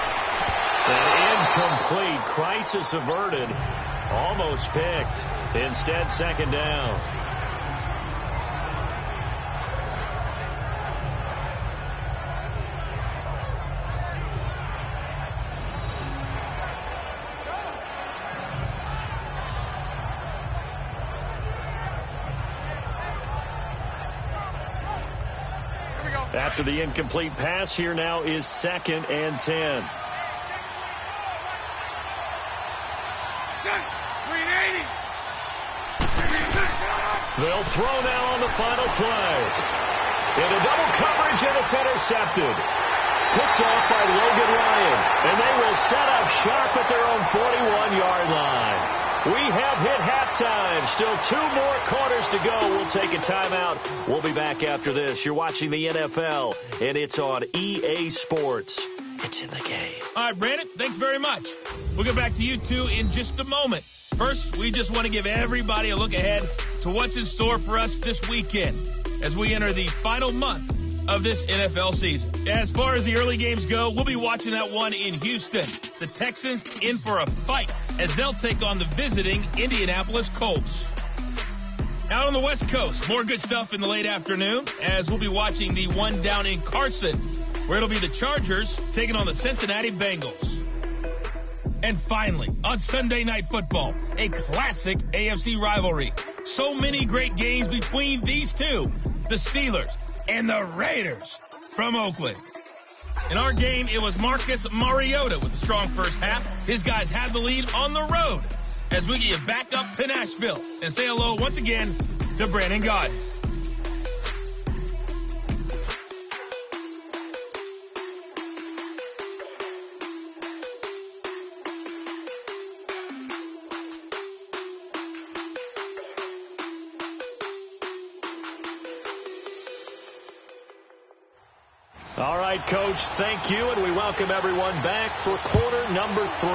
An incomplete. Crisis averted. Almost picked. Instead, second down. After the incomplete pass, here now is 2nd and 10. They'll throw now on the final play. Into double coverage, and it's intercepted. Picked off by Logan Ryan. And they will set up sharp at their own 41-yard line. We have hit halftime. Still 2 more quarters to go. We'll take a timeout. We'll be back after this. You're watching the NFL, and it's on EA Sports. It's in the game. All right, Brandon, thanks very much. We'll get back to you two in just a moment. First, we just want to give everybody a look ahead to what's in store for us this weekend as we enter the final month of this NFL season. As far as the early games go, we'll be watching that one in Houston. The Texans in for a fight as they'll take on the visiting Indianapolis Colts. Out on the West Coast, more good stuff in the late afternoon as we'll be watching the one down in Carson, where it'll be the Chargers taking on the Cincinnati Bengals. And finally, on Sunday Night Football, a classic AFC rivalry. So many great games between these two, the Steelers and the Raiders from Oakland. In our game, it was Marcus Mariota with a strong first half. His guys had the lead on the road as we get you back up to Nashville and say hello once again to Brandon Gaudin. All right, Coach, thank you, and we welcome everyone back for quarter number 3.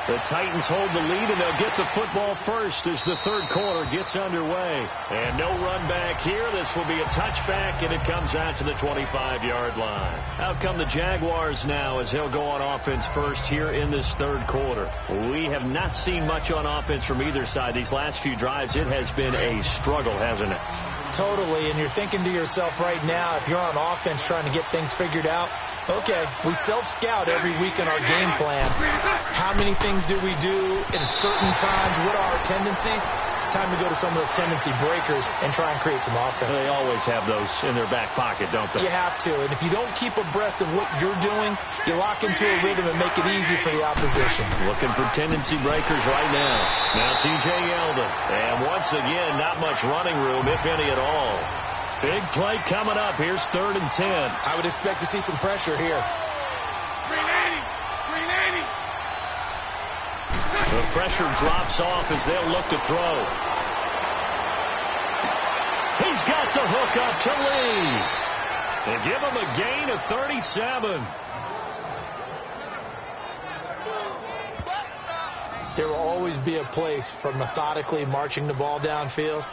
The Titans hold the lead, and they'll get the football first as the third quarter gets underway. And no run back here. This will be a touchback, and it comes out to the 25-yard line. Out come the Jaguars now as they'll go on offense first here in this third quarter. We have not seen much on offense from either side. These last few drives, it has been a struggle, hasn't it? Totally, and you're thinking to yourself right now, if you're on offense trying to get things figured out, okay, we self-scout every week in our game plan. How many things do we do at certain times? What are our tendencies? time to go to some of those tendency breakers and try and create some offense. They always have those in their back pocket, don't they? You have to. And if you don't keep abreast of what you're doing, you lock into a rhythm and make it easy for the opposition. Looking for tendency breakers right now. Now T.J. Yeldon. And once again, not much running room, if any at all. Big play coming up. Here's 3rd and 10. I would expect to see some pressure here. 380. The pressure drops off as they'll look to throw. He's got the hook up to Lee. They give him a gain of 37. There will always be a place for methodically marching the ball downfield.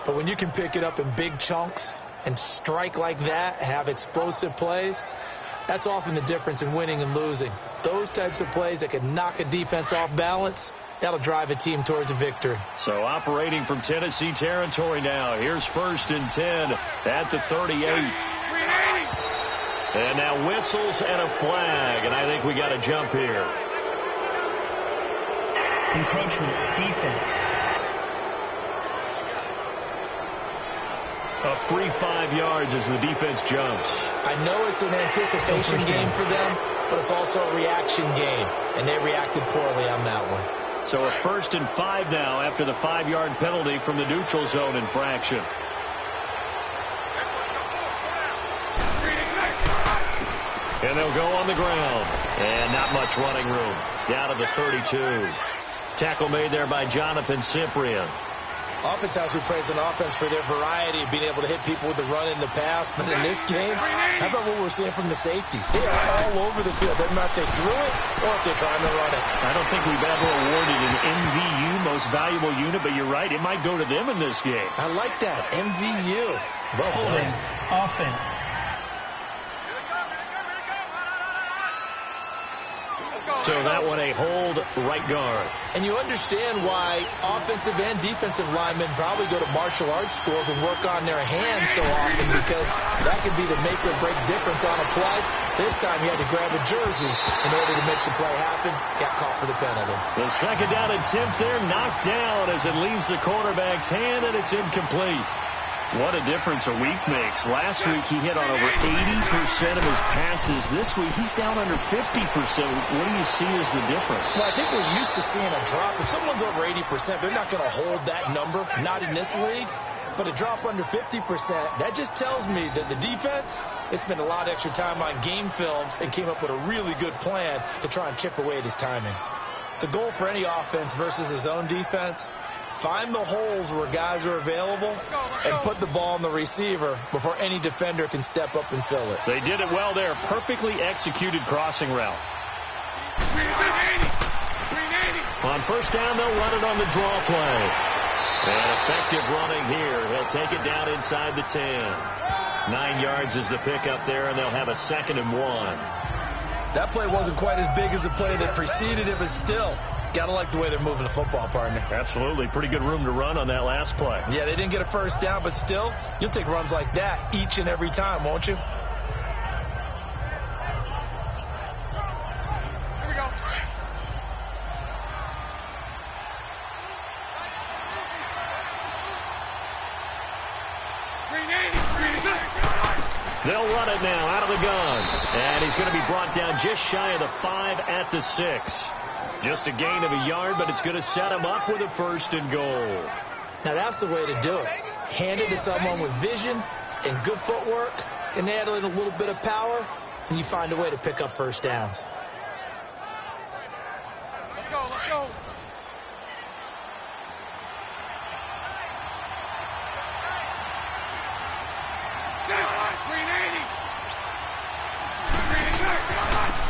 But when you can pick it up in big chunks and strike like that, have explosive plays, that's often the difference in winning and losing. Those types of plays that can knock a defense off balance, that'll drive a team towards a victory. So operating from Tennessee territory now. Here's 1st and 10 at the 38. And now whistles and a flag, and I think we got a jump here. Encroachment, defense. A free 5 yards as the defense jumps. I know it's an anticipation game for them, but it's also a reaction game, and they reacted poorly on that one. So a 1st and 5 now after the 5-yard penalty from the neutral zone infraction. And they'll go on the ground. And not much running room. Down to the 32. Tackle made there by Jonathan Cyprien. Oftentimes we praise an offense for their variety of being able to hit people with the run in the pass. But in this game, how about what we're seeing from the safeties? They are all over the field. Doesn't matter if they threw it or if they're trying to run it. I don't think we've ever awarded an MVU, most valuable unit, but you're right. It might go to them in this game. I like that. MVU. Well Holding, done. offense. So that one a hold right guard. And you understand why offensive and defensive linemen probably go to martial arts schools and work on their hands so often, because that could be the make or break difference on a play. This time he had to grab a jersey in order to make the play happen. Got caught for the penalty. The 2nd down attempt there knocked down as it leaves the quarterback's hand, and it's incomplete. What a difference a week makes. Last week he hit on over 80% of his passes. This week he's down under 50%. What do you see as the difference? Well, I think we're used to seeing a drop. If someone's over 80%, they're not going to hold that number, not in this league. But a drop under 50%, that just tells me that the defense, they spent a lot of extra time on game films and came up with a really good plan to try and chip away at his timing. The goal for any offense versus his own defense, find the holes where guys are available and put the ball on the receiver before any defender can step up and fill it. They did it well there. Perfectly executed crossing route. 380. On 1st down, they'll run it on the draw play. And effective running here. He'll take it down inside the 10. 9 yards is the pickup there, and they'll have a 2nd and 1. That play wasn't quite as big as the play that preceded it, but still, gotta like the way they're moving the football, partner. Absolutely. Pretty good room to run on that last play. Yeah, they didn't get a 1st down, but still, you'll take runs like that each and every time, won't you? Here we go. They'll run it now out of the gun. And he's going to be brought down just shy of the 5 at the 6. Just a gain of a yard, but it's going to set him up with a 1st and goal. Now that's the way to do it. Hand it to someone with vision and good footwork, and add in a little bit of power, and you find a way to pick up 1st downs. Let's go, let's go.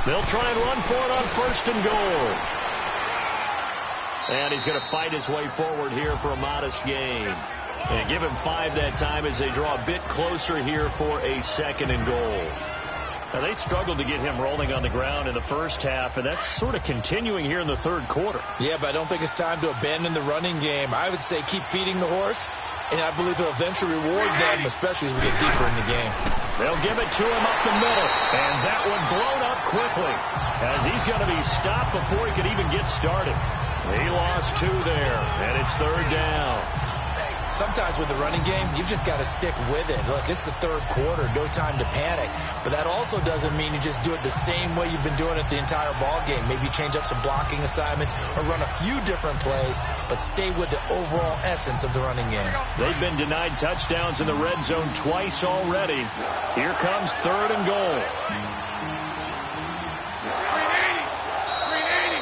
They'll try and run for it on 1st and goal. And he's going to fight his way forward here for a modest gain. And give him 5 that time as they draw a bit closer here for a 2nd and goal. Now, they struggled to get him rolling on the ground in the first half, and that's sort of continuing here in the 3rd quarter. Yeah, but I don't think it's time to abandon the running game. I would say keep feeding the horse, and I believe he'll eventually reward them, especially as we get deeper in the game. They'll give it to him up the middle, and that one blown up quickly as he's going to be stopped before he could even get started. He lost 2 there, and it's 3rd down. Sometimes with the running game, you've just got to stick with it. Look, it's the 3rd quarter, no time to panic. But that also doesn't mean you just do it the same way you've been doing it the entire ball game. Maybe change up some blocking assignments or run a few different plays, but stay with the overall essence of the running game. They've been denied touchdowns in the red zone twice already. Here comes 3rd and goal.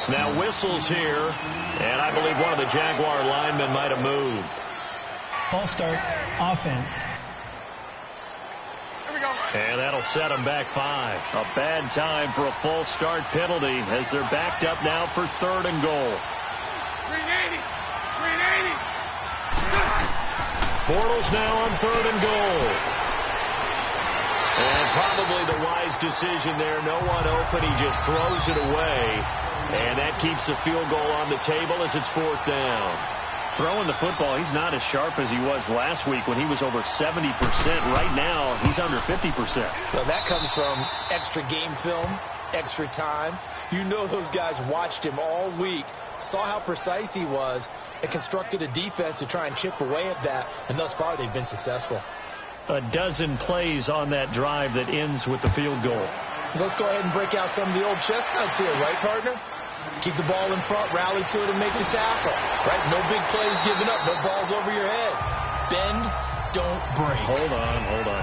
Now whistles here, and I believe one of the Jaguar linemen might have moved. False start, offense. Here we go. And that'll set them back 5. A bad time for a false start penalty as they're backed up now for 3rd and goal. 380. 380. Bortles now on 3rd and goal. And probably the wise decision there. No one open. He just throws it away. And that keeps the field goal on the table as it's 4th down. Throwing the football, he's not as sharp as he was last week when he was over 70%. Right now, he's under 50%. Well, that comes from extra game film, extra time. You know those guys watched him all week, saw how precise he was, and constructed a defense to try and chip away at that. And thus far, they've been successful. A dozen plays on that drive that ends with the field goal. Let's go ahead and break out some of the old chestnuts here, right, partner? Keep the ball in front, rally to it, and make the tackle. Right? No big plays given up. No balls over your head. Bend, don't break. Hold on.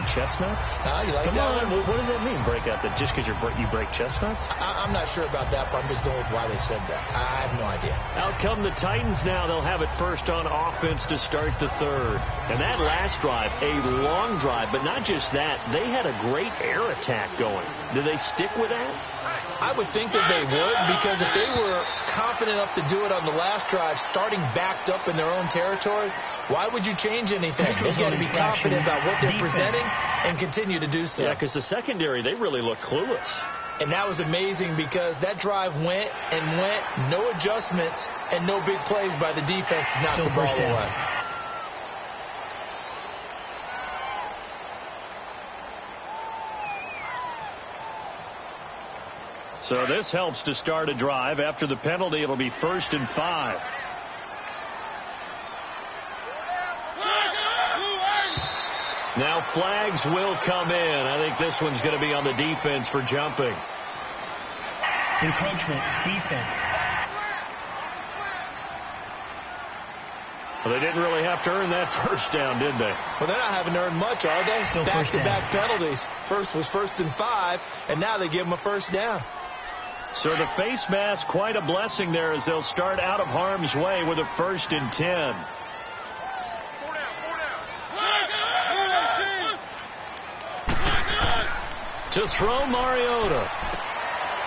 Chestnuts? You like Come that on. one? What does that mean, break out? That just because you break chestnuts? I'm not sure about that, but I'm just going with why they said that. I have no idea. Out come the Titans now. They'll have it first on offense to start the 3rd. And that last drive, a long drive, but not just that. They had a great air attack going. Do they stick with that? I would think that they would, because if they were confident enough to do it on the last drive, starting backed up in their own territory, why would you change anything? They've got to be confident about what they're presenting and continue to do so. Yeah, because the secondary, they really look clueless. And that was amazing because that drive went and went, no adjustments, and no big plays by the defense to knock the ball away. So this helps to start a drive. After the penalty, it'll be 1st and 5. Now flags will come in. I think this one's going to be on the defense for jumping. Encroachment, defense. Well, they didn't really have to earn that 1st down, did they? Well, they're not having to earn much, are they? Still back-to-back penalties. First was 1st and 5, and now they give them a 1st down. So the face mask, quite a blessing there as they'll start out of harm's way with a 1st and 10. To throw, Mariota.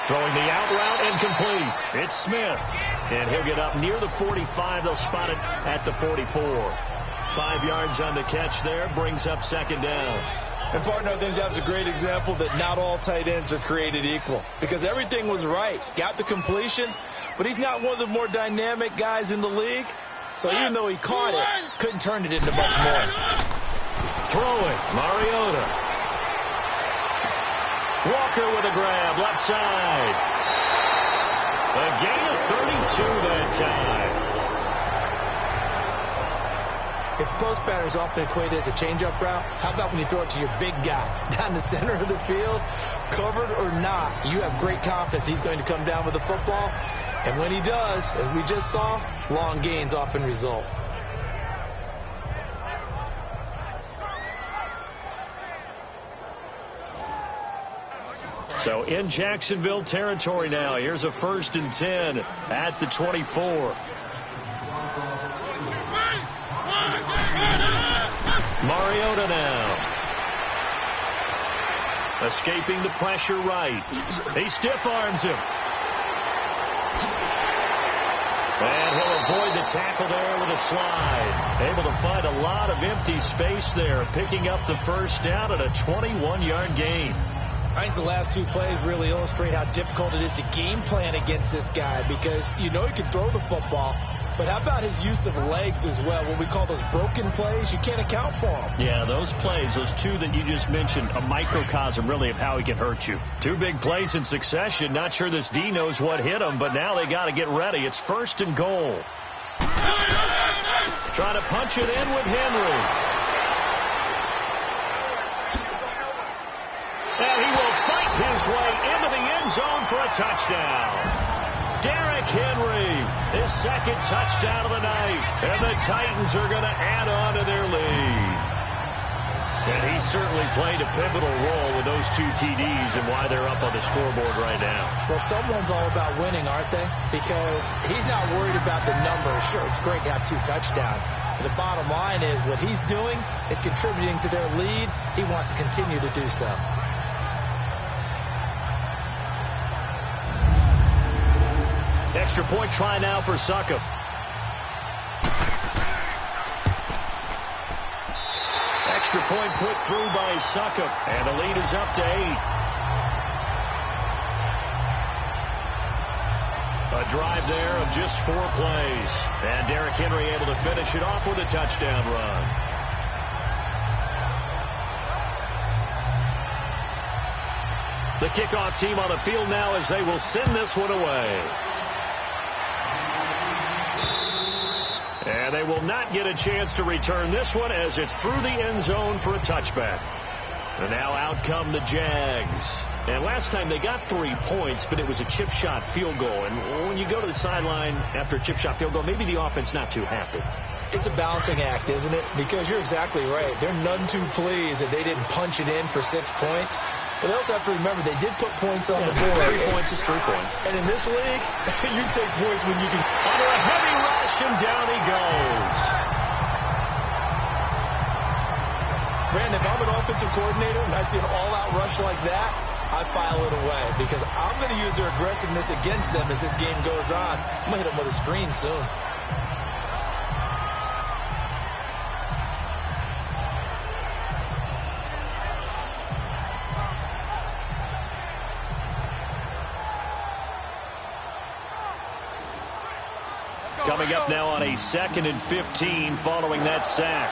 Throwing the out route incomplete. It's Smith. And he'll get up near the 45. They'll spot it at the 44. 5 yards on the catch there. Brings up 2nd down. And, partner, I think that was a great example that not all tight ends are created equal. Because everything was right. Got the completion, but he's not one of the more dynamic guys in the league. So even though he caught it, couldn't turn it into much more. Throwing, Mariota. Walker with a grab, left side. A gain of 32 that time. If post pattern is often equated as a change-up route, how about when you throw it to your big guy down the center of the field, covered or not, you have great confidence he's going to come down with the football. And when he does, as we just saw, long gains often result. So in Jacksonville territory now. Here's a 1st and 10 at the 24. Mariota now. Escaping the pressure right. He stiff arms him. And he'll avoid the tackle there with a slide. Able to find a lot of empty space there. Picking up the 1st down at a 21-yard gain. I think the last 2 plays really illustrate how difficult it is to game plan against this guy because you know he can throw the football, But how about his use of legs as well? What we call those broken plays, you can't account for them. Yeah, those plays, those two that you just mentioned, a microcosm really of how he can hurt you. Two big plays in succession. Not sure this D knows what hit him, but now they got to get ready. It's 1st and goal. Trying to punch it in with Henry. And he will fight his way into the end zone for a touchdown. Derrick Henry, his 2nd touchdown of the night. And the Titans are going to add on to their lead. And he certainly played a pivotal role with those 2 TDs and why they're up on the scoreboard right now. Well, someone's all about winning, aren't they? Because he's not worried about the numbers. Sure, it's great to have 2 touchdowns. But the bottom line is what he's doing is contributing to their lead. He wants to continue to do so. Extra point try now for Succop. Extra point put through by Succop. And the lead is up to 8. A drive there of just 4 plays. And Derrick Henry able to finish it off with a touchdown run. The kickoff team on the field now as they will send this one away. And they will not get a chance to return this one as it's through the end zone for a touchback. And now out come the Jags. And last time they got 3 points, but it was a chip shot field goal. And when you go to the sideline after a chip shot field goal, maybe the offense not too happy. It's a balancing act, isn't it? Because you're exactly right. They're none too pleased that they didn't punch it in for 6 points. But they also have to remember they did put points on the board. 3 points is 3 points. And in this league, you take points when you can. Under a heavy rush, and down he goes. Brandon, if I'm an offensive coordinator and I see an all-out rush like that, I file it away because I'm going to use their aggressiveness against them as this game goes on. I'm going to hit them with a screen soon. Coming up now on a 2nd and 15 following that sack.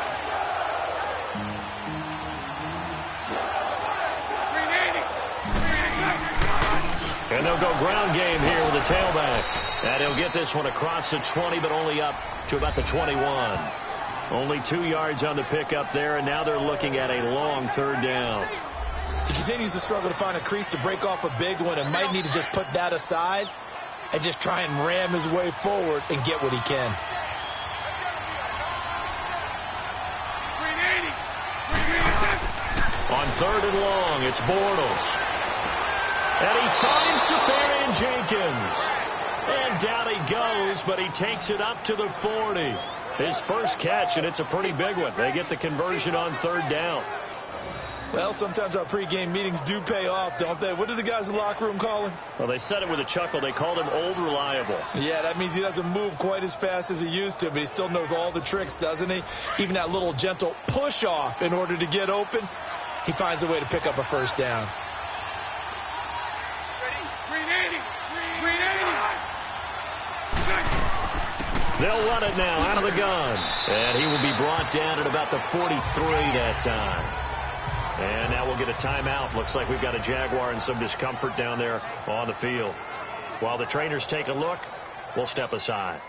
And they'll go ground game here with the tailback. And he'll get this one across the 20, but only up to about the 21. Only 2 yards on the pickup there, and now they're looking at a long 3rd down. He continues to struggle to find a crease to break off a big one and might need to just put that aside and just try and ram his way forward and get what he can. On 3rd and long, it's Bortles. And he finds Safarian Jenkins. And down he goes, but he takes it up to the 40. His first catch, and it's a pretty big one. They get the conversion on 3rd down. Well, sometimes our pregame meetings do pay off, don't they? What do the guys in the locker room call him? Well, they said it with a chuckle. They called him Old Reliable. Yeah, that means he doesn't move quite as fast as he used to, but he still knows all the tricks, doesn't he? Even that little gentle push-off in order to get open, he finds a way to pick up a 1st down. They'll run it now out of the gun. And he will be brought down at about the 43 that time. And now we'll get a timeout. Looks like we've got a Jaguar and some discomfort down there on the field. While the trainers take a look, we'll step aside.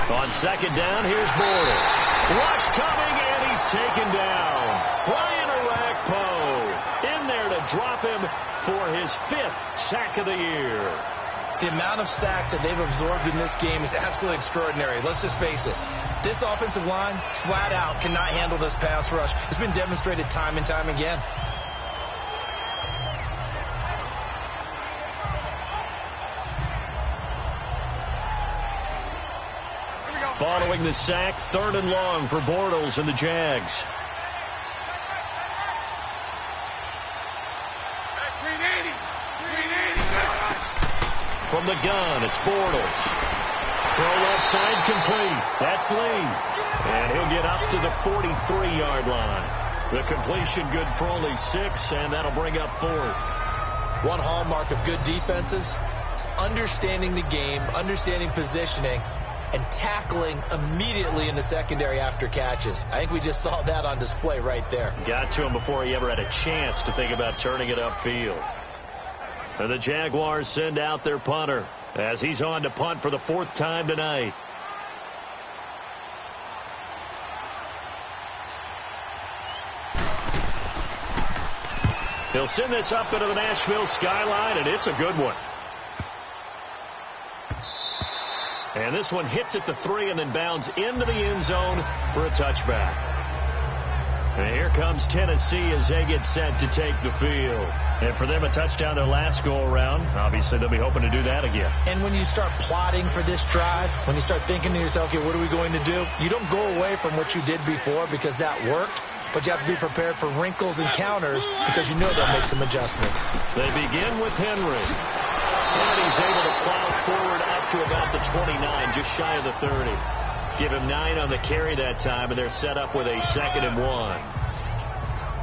On 2nd down, here's Bortles. Rush coming, and he's taken down. Brian Orakpo in there to drop him for his 5th sack of the year. The amount of sacks that they've absorbed in this game is absolutely extraordinary. Let's just face it. This offensive line, flat out, cannot handle this pass rush. It's been demonstrated time and time again. Following the sack, 3rd and long for Bortles and the Jags. Green 80. From the gun, it's Bortles. Throw left side complete. That's Lee. And he'll get up to the 43-yard line. The completion good for only 6, and that'll bring up 4th. One hallmark of good defenses is understanding the game, understanding positioning, and tackling immediately in the secondary after catches. I think we just saw that on display right there. Got to him before he ever had a chance to think about turning it upfield. And the Jaguars send out their punter as he's on to punt for the 4th time tonight. He'll send this up into the Nashville skyline, and it's a good one. And this one hits at the 3 and then bounds into the end zone for a touchback. And here comes Tennessee as they get set to take the field. And for them, a touchdown their last go-around. Obviously, they'll be hoping to do that again. And when you start plotting for this drive, when you start thinking to yourself, okay, what are we going to do? You don't go away from what you did before because that worked. But you have to be prepared for wrinkles and counters because you know they'll make some adjustments. They begin with Henry. And he's able to plow forward up to about the 29, just shy of the 30. Give him 9 on the carry that time, and they're set up with a 2nd and 1.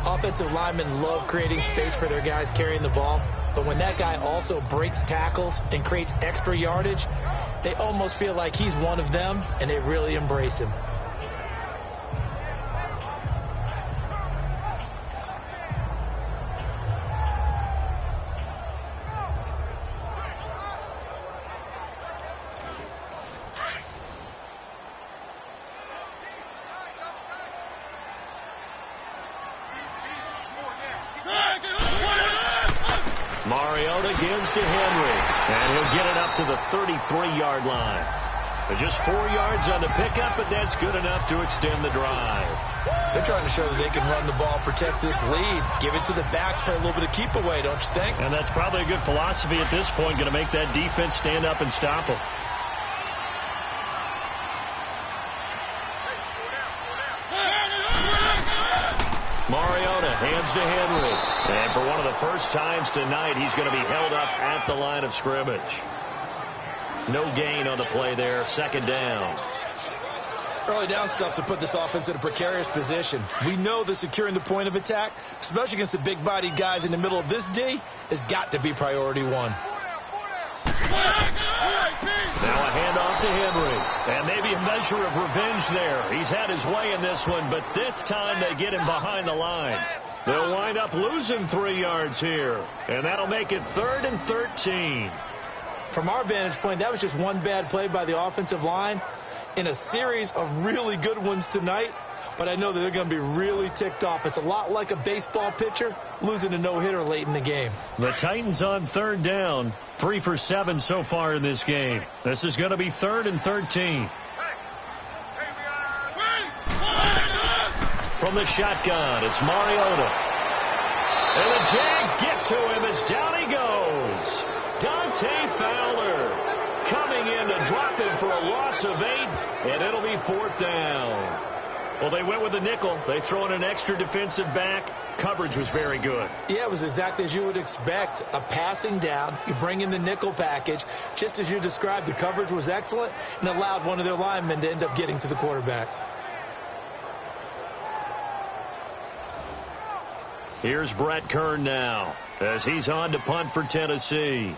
Offensive linemen love creating space for their guys carrying the ball. But when that guy also breaks tackles and creates extra yardage, they almost feel like he's one of them, and they really embrace him. Gives to Henry, and he'll get it up to the 33-yard line. But just 4 yards on the pickup, but that's good enough to extend the drive. They're trying to show that they can run the ball, protect this lead, give it to the backs, play a little bit of keep away, don't you think? And that's probably a good philosophy at this point, going to make that defense stand up and stop them. Mariota hands to Henry. And for one of the first times tonight, he's going to be held up at the line of scrimmage. No gain on the play there. 2nd down. Early down stuff to put this offense in a precarious position. We know that securing the point of attack, especially against the big-bodied guys in the middle of this D, has got to be priority 1. Now a handoff to Henry. And maybe a measure of revenge there. He's had his way in this one, but this time they get him behind the line. They'll wind up losing 3 yards here. And that'll make it 3rd and 13. From our vantage point, that was just one bad play by the offensive line in a series of really good ones tonight. But I know that they're going to be really ticked off. It's a lot like a baseball pitcher losing a no-hitter late in the game. The Titans on 3rd down. 3 for 7 so far in this game. This is going to be 3rd and 13. From the shotgun, it's Mariota. And the Jags get to him as down he goes. Dante Fowler coming in to drop him for a loss of 8, and it'll be 4th down. Well, they went with the nickel. They throw in an extra defensive back. Coverage was very good. Yeah, it was exactly as you would expect. A passing down. You bring in the nickel package. Just as you described, the coverage was excellent and allowed one of their linemen to end up getting to the quarterback. Here's Brett Kern now as he's on to punt for Tennessee.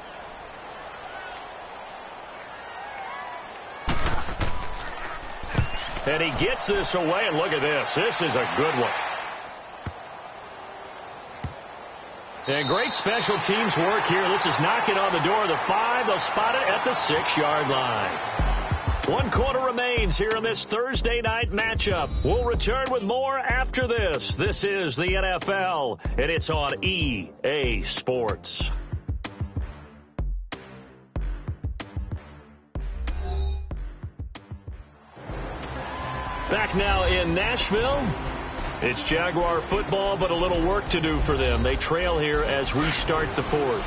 And he gets this away, and look at this. This is a good one. And great special teams work here. This is knocking on the door of the 5. They'll spot it at the 6-yard line. 1 quarter remains here in this Thursday night matchup. We'll return with more after this. This is the NFL, and it's on EA Sports. Back now in Nashville. It's Jaguar football, but a little work to do for them. They trail here as we start the 4th.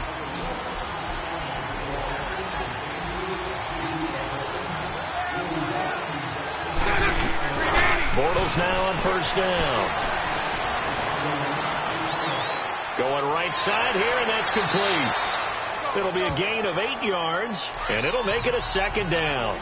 Bortles now on 1st down. Going right side here, and that's complete. It'll be a gain of 8 yards, and it'll make it a second down.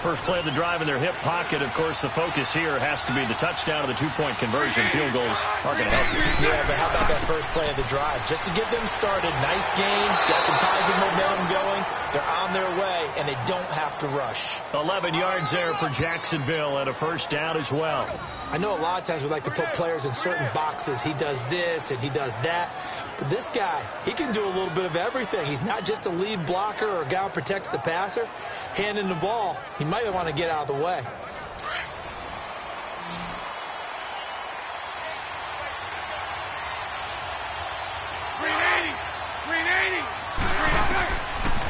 First play of the drive in their hip pocket. Of course, the focus here has to be the touchdown of the two-point conversion. Field goals are going to help you. Yeah, but how about that first play of the drive? Just to get them started, nice game, got some positive momentum going. They're on their way, and they don't have to rush. 11 yards there for Jacksonville and a first down as well. I know a lot of times we like to put players in certain boxes. He does this and he does that. But this guy, he can do a little bit of everything. He's not just a lead blocker or a guy who protects the passer. Handing the ball, he might want to get out of the way.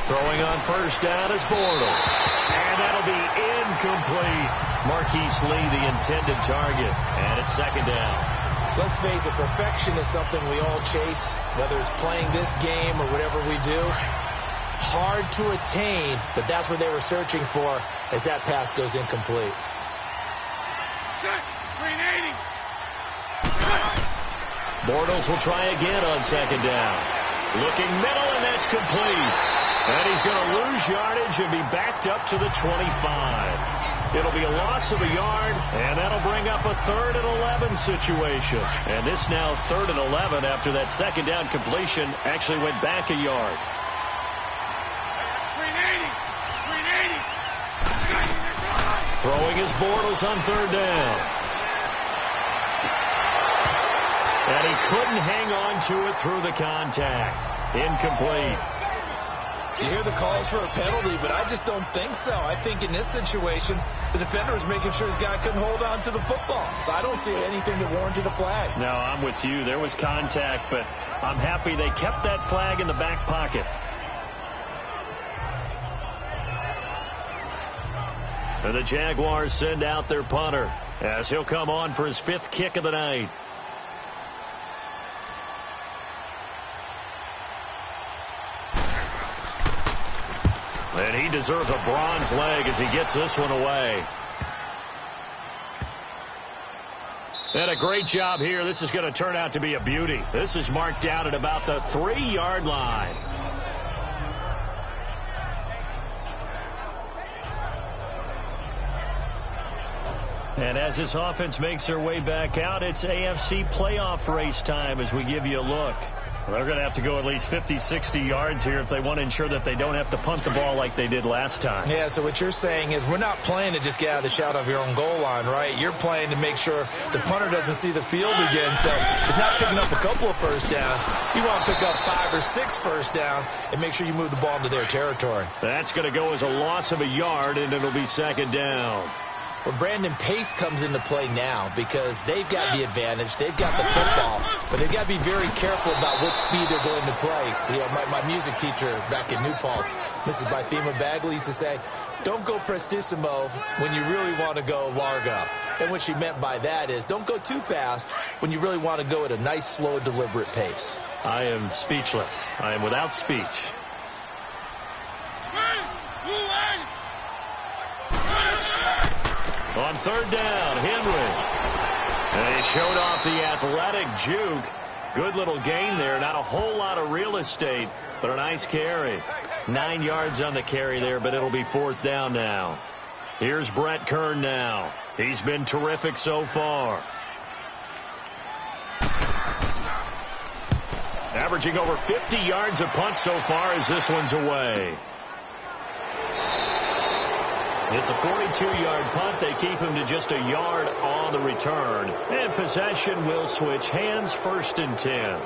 Throwing on first down is Bortles. And that'll be incomplete. Marquise Lee, the intended target. And it's second down. Let's face it, perfection is something we all chase, whether it's playing this game or whatever we do. Hard to attain, but that's what they were searching for as that pass goes incomplete. Bortles will try again on second down. Looking middle, and that's complete. And he's going to lose yardage and be backed up to the 25. It'll be a loss of a yard, and that'll bring up a 3rd and 11 situation. And this now 3rd and 11 after that second down completion actually went back a yard. Throwing his Bortles on third down. And he couldn't hang on to it through the contact. Incomplete. You hear the calls for a penalty, but I just don't think so. I think in this situation, the defender was making sure his guy couldn't hold on to the football. So I don't see anything that warranted a flag. No, I'm with you. There was contact, but I'm happy they kept that flag in the back pocket. And the Jaguars send out their punter as he'll come on for his 5th kick of the night. And he deserves a bronze leg as he gets this one away. And a great job here. This is going to turn out to be a beauty. This is marked down at about the 3-yard line. And as this offense makes their way back out, it's AFC playoff race time as we give you a look. They're going to have to go at least 50, 60 yards here if they want to ensure that they don't have to punt the ball like they did last time. Yeah, so what you're saying is we're not playing to just get out of the shadow of your own goal line, right? You're playing to make sure the punter doesn't see the field again. So it's not picking up a couple of first downs. You want to pick up 5 or 6 first downs and make sure you move the ball into their territory. That's going to go as a loss of a yard, and it'll be second down. Well, Brandon, pace comes into play now because they've got the advantage. They've got the football, but they've got to be very careful about what speed they're going to play. You know, my music teacher back in New Paltz, Mrs. Bythema Bagley, used to say, don't go prestissimo when you really want to go largo. And what she meant by that is don't go too fast when you really want to go at a nice, slow, deliberate pace. I am speechless. I am without speech. On third down, Henry. And he showed off the athletic juke. Good little gain there. Not a whole lot of real estate, but a nice carry. 9 yards on the carry there, but it'll be 4th down now. Here's Brett Kern now. He's been terrific so far. Averaging over 50 yards a punt so far as this one's away. It's a 42-yard punt. They keep him to just a yard on the return. And possession will switch hands, 1st and 10.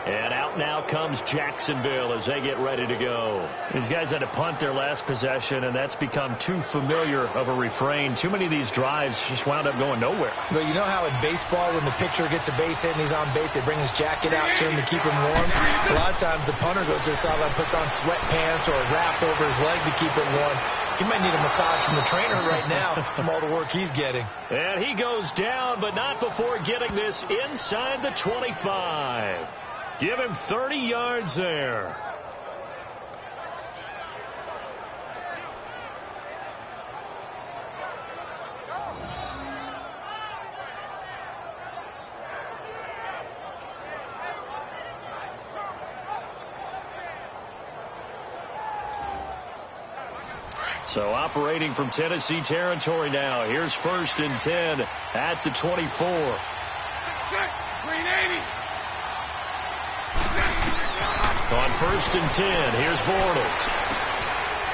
And out now comes Jacksonville as they get ready to go. These guys had to punt their last possession, and that's become too familiar of a refrain. Too many of these drives just wound up going nowhere. But you know how in baseball, when the pitcher gets a base hit and he's on base, they bring his jacket out to him to keep him warm? A lot of times the punter goes to the sideline, puts on sweatpants or a wrap over his leg to keep it warm. He might need a massage from the trainer right now from all the work he's getting. And he goes down, but not before getting this inside the 25. Give him 30 yards there. So operating from Tennessee territory now. Here's 1st and 10 at the 24. Green 80. On 1st and 10, here's Bortles.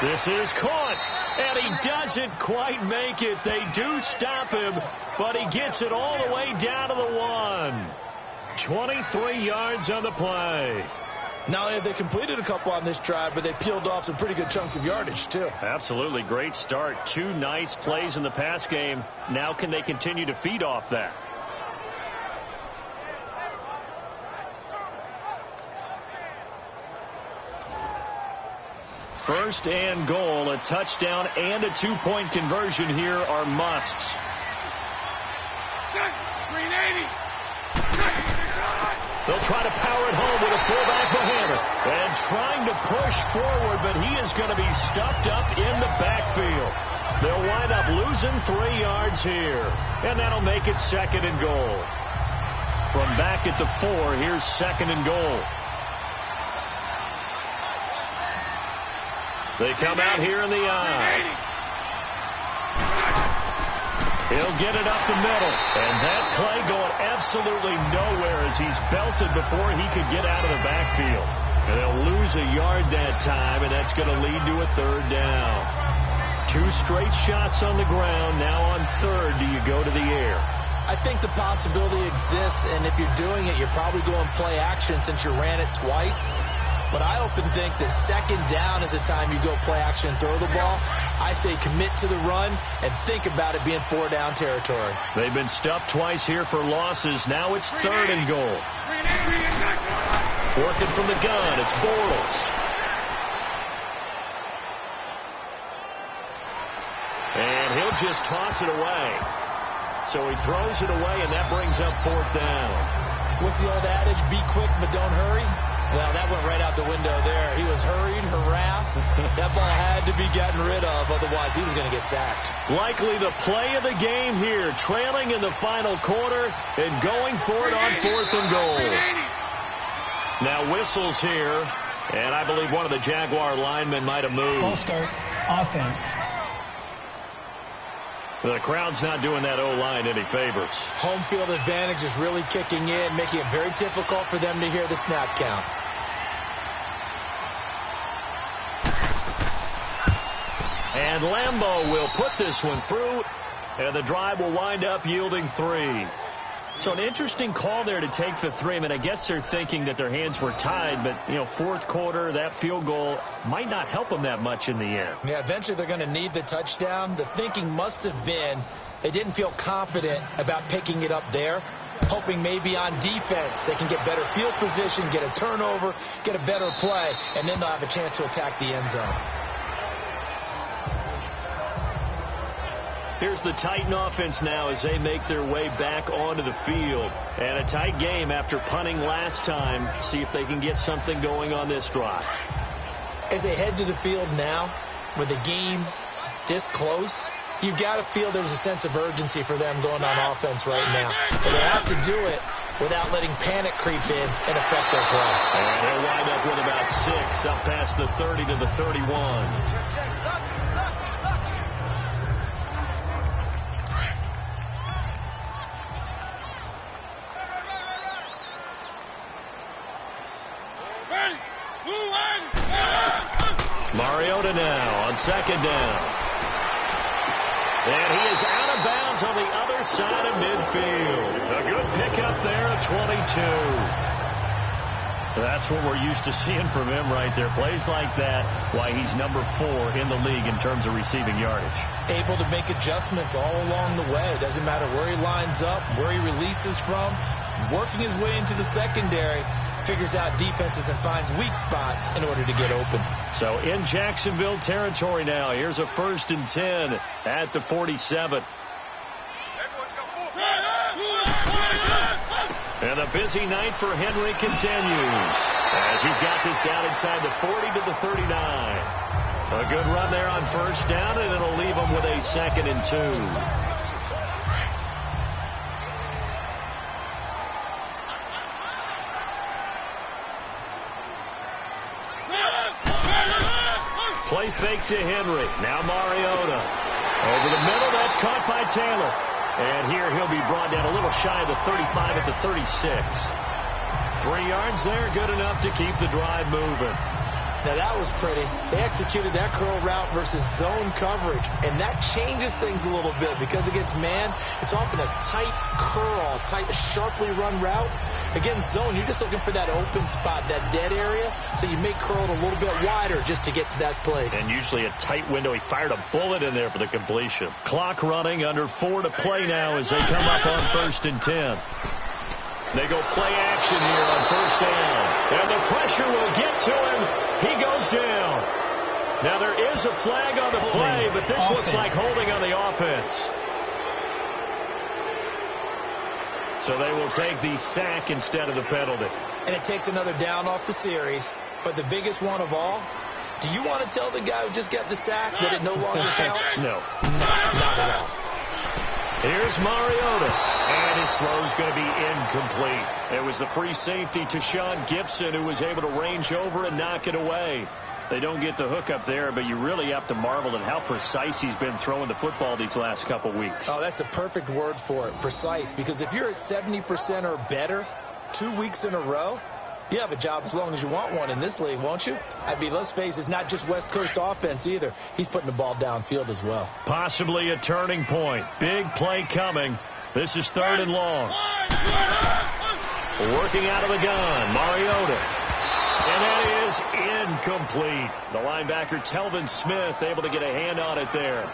This is caught, and he doesn't quite make it. They do stop him, but he gets it all the way down to the 1. 23 yards on the play. Not only have they completed a couple on this drive, but they peeled off some pretty good chunks of yardage, too. Absolutely great start. 2 nice plays in the pass game. Now can they continue to feed off that? First and goal, a touchdown and a 2-point conversion here are musts. Green 80. They'll try to power it home with a fullback behind him. And trying to push forward, but he is going to be stuffed up in the backfield. They'll wind up losing 3 yards here. And that'll make it 2nd and goal. From back at the 4, here's 2nd and goal. They come out here in the eye. He'll get it up the middle. And that play going absolutely nowhere as he's belted before he could get out of the backfield. And they'll lose a yard that time, and that's going to lead to a 3rd down. 2 straight shots on the ground. Now on 3rd, do you go to the air? I think the possibility exists, and if you're doing it, you're probably going play action since you ran it twice. But I often think that 2nd down is the time you go play action and throw the ball. I say commit to the run and think about it being 4-down territory. They've been stuffed twice here for losses. Now it's 3rd and goal. Working from the gun, it's Bortles. And he'll just toss it away. So he throws it away, and that brings up 4th down. What's the old adage? Be quick, but don't hurry. Well, that went right out the window there. He was hurried, harassed. That ball had to be gotten rid of, otherwise he was going to get sacked. Likely the play of the game here, trailing in the final quarter and going for it on 4th and goal. Now whistles here, and I believe one of the Jaguar linemen might have moved. False start, offense. The crowd's not doing that O-line any favors. Home field advantage is really kicking in, making it very difficult for them to hear the snap count. And Lambeau will put this one through, and the drive will wind up yielding 3. So an interesting call there to take the 3. I mean, I guess they're thinking that their hands were tied, but, 4th quarter, that field goal might not help them that much in the end. Yeah, eventually they're going to need the touchdown. The thinking must have been they didn't feel confident about picking it up there, hoping maybe on defense they can get better field position, get a turnover, get a better play, and then they'll have a chance to attack the end zone. Here's the Titan offense now as they make their way back onto the field. And a tight game after punting last time. See if they can get something going on this drive. As they head to the field now, with the game this close, you've got to feel there's a sense of urgency for them going on offense right now. But they have to do it without letting panic creep in and affect their play. And they'll wind up with about 6 up past the 30 to the 31. Mariota now on 2nd down. And he is out of bounds on the other side of midfield. A good pickup there at 22. That's what we're used to seeing from him right there. Plays like that, why he's number 4 in the league in terms of receiving yardage. Able to make adjustments all along the way. Doesn't matter where he lines up, where he releases from. Working his way into the secondary. Figures out defenses and finds weak spots in order to get open. So in Jacksonville territory now. Here's a 1st and 10 at the 47. And a busy night for Henry continues as he's got this down inside the 40 to the 39. A good run there on 1st down, and it'll leave him with a 2nd and 2. Play fake to Henry. Now Mariota. Over the middle. That's caught by Taylor. And here he'll be brought down a little shy of the 35 at the 36. 3 yards there. Good enough to keep the drive moving. Now, that was pretty. They executed that curl route versus zone coverage, and that changes things a little bit because against man, it's often a tight curl, tight, sharply run route. Against zone, you're just looking for that open spot, that dead area, so you make curl a little bit wider just to get to that place. And usually a tight window. He fired a bullet in there for the completion. Clock running, under 4 to play now as they come up on 1st and 10. They go play action here on 1st down. And the pressure will get to him. He goes down. Now there is a flag on the play, but this looks like holding on the offense. So they will take the sack instead of the penalty. And it takes another down off the series. But the biggest one of all, do you want to tell the guy who just got the sack that it no longer counts? No. Not at all. Here's Mariota, and his throw's going to be incomplete. It was the free safety to Sean Gibson who was able to range over and knock it away. They don't get the hook up there, but you really have to marvel at how precise he's been throwing the football these last couple weeks. Oh, that's the perfect word for it, precise, because if you're at 70% or better 2 weeks in a row, you have a job as long as you want one in this league, won't you? I mean, let's face it, it's not just West Coast offense either. He's putting the ball downfield as well. Possibly a turning point. Big play coming. This is 3rd and long. Working out of the gun, Mariota. And that is incomplete. The linebacker, Telvin Smith, able to get a hand on it there.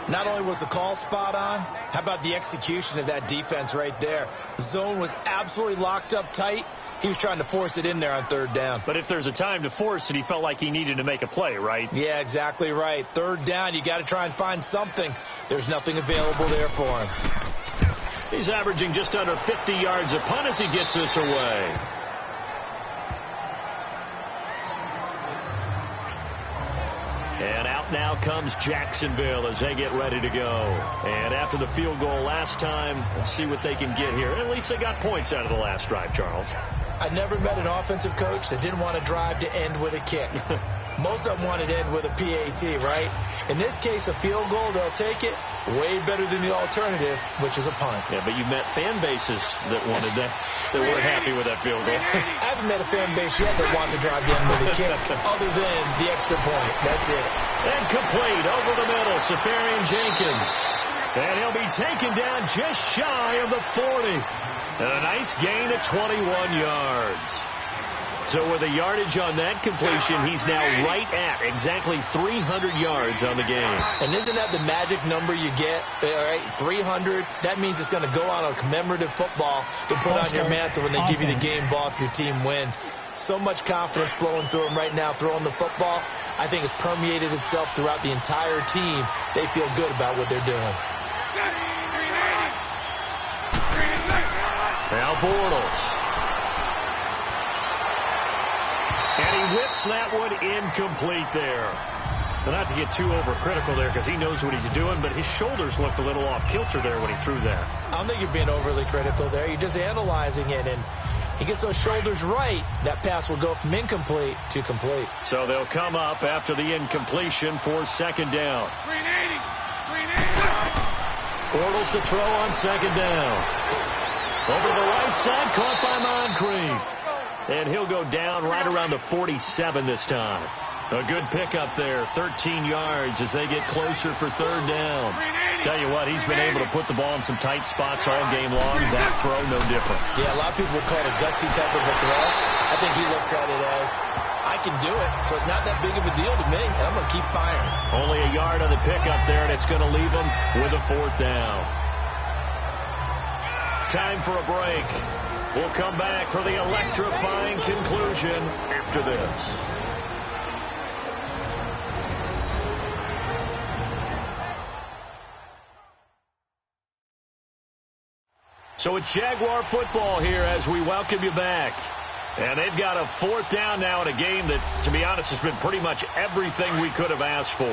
Not only was the call spot on, how about the execution of that defense right there? The zone was absolutely locked up tight. He was trying to force it in there on 3rd down. But if there's a time to force it, he felt like he needed to make a play, right? Yeah, exactly right. 3rd down, you got to try and find something. There's nothing available there for him. He's averaging just under 50 yards a punt as he gets this away. And out now comes Jacksonville as they get ready to go. And after the field goal last time, we'll see what they can get here. At least they got points out of the last drive, Charles. I never met an offensive coach that didn't want to drive to end with a kick. Most of them wanted to end with a PAT, right? In this case, a field goal, they'll take it. Way better than the alternative, which is a punt. Yeah, but you've met fan bases that wanted that weren't happy with that field goal. I haven't met a fan base yet that wants to drive to end with a kick other than the extra point. That's it. And complete over the middle, Safarian Jenkins. And he'll be taken down just shy of the 40. And a nice gain of 21 yards. So with a yardage on that completion, he's now right at exactly 300 yards on the game. And isn't that the magic number you get? All right, 300. That means it's going to go on a commemorative football to put on your mantle when they give you the game ball if your team wins. So much confidence flowing through him right now, throwing the football. I think it's permeated itself throughout the entire team. They feel good about what they're doing. Now Bortles. And he whips that one incomplete there. But not to get too overcritical there because he knows what he's doing, but his shoulders looked a little off kilter there when he threw that. I don't think you're being overly critical there. You're just analyzing it, and he gets those shoulders right. That pass will go from incomplete to complete. So they'll come up after the incompletion for 2nd down. 380. Bortles to throw on 2nd down. Over the right side, caught by Moncrief. And he'll go down right around the 47 this time. A good pickup there, 13 yards as they get closer for 3rd down. Tell you what, he's been able to put the ball in some tight spots all game long. That throw, no different. Yeah, a lot of people would call it a gutsy type of a throw. I think he looks at it as, I can do it, so it's not that big of a deal to me, and I'm going to keep firing. Only a yard on the pickup there, and it's going to leave him with a 4th down. Time for a break. We'll come back for the electrifying conclusion after this. So it's Jaguar football here as we welcome you back. And they've got a 4th down now in a game that, to be honest, has been pretty much everything we could have asked for.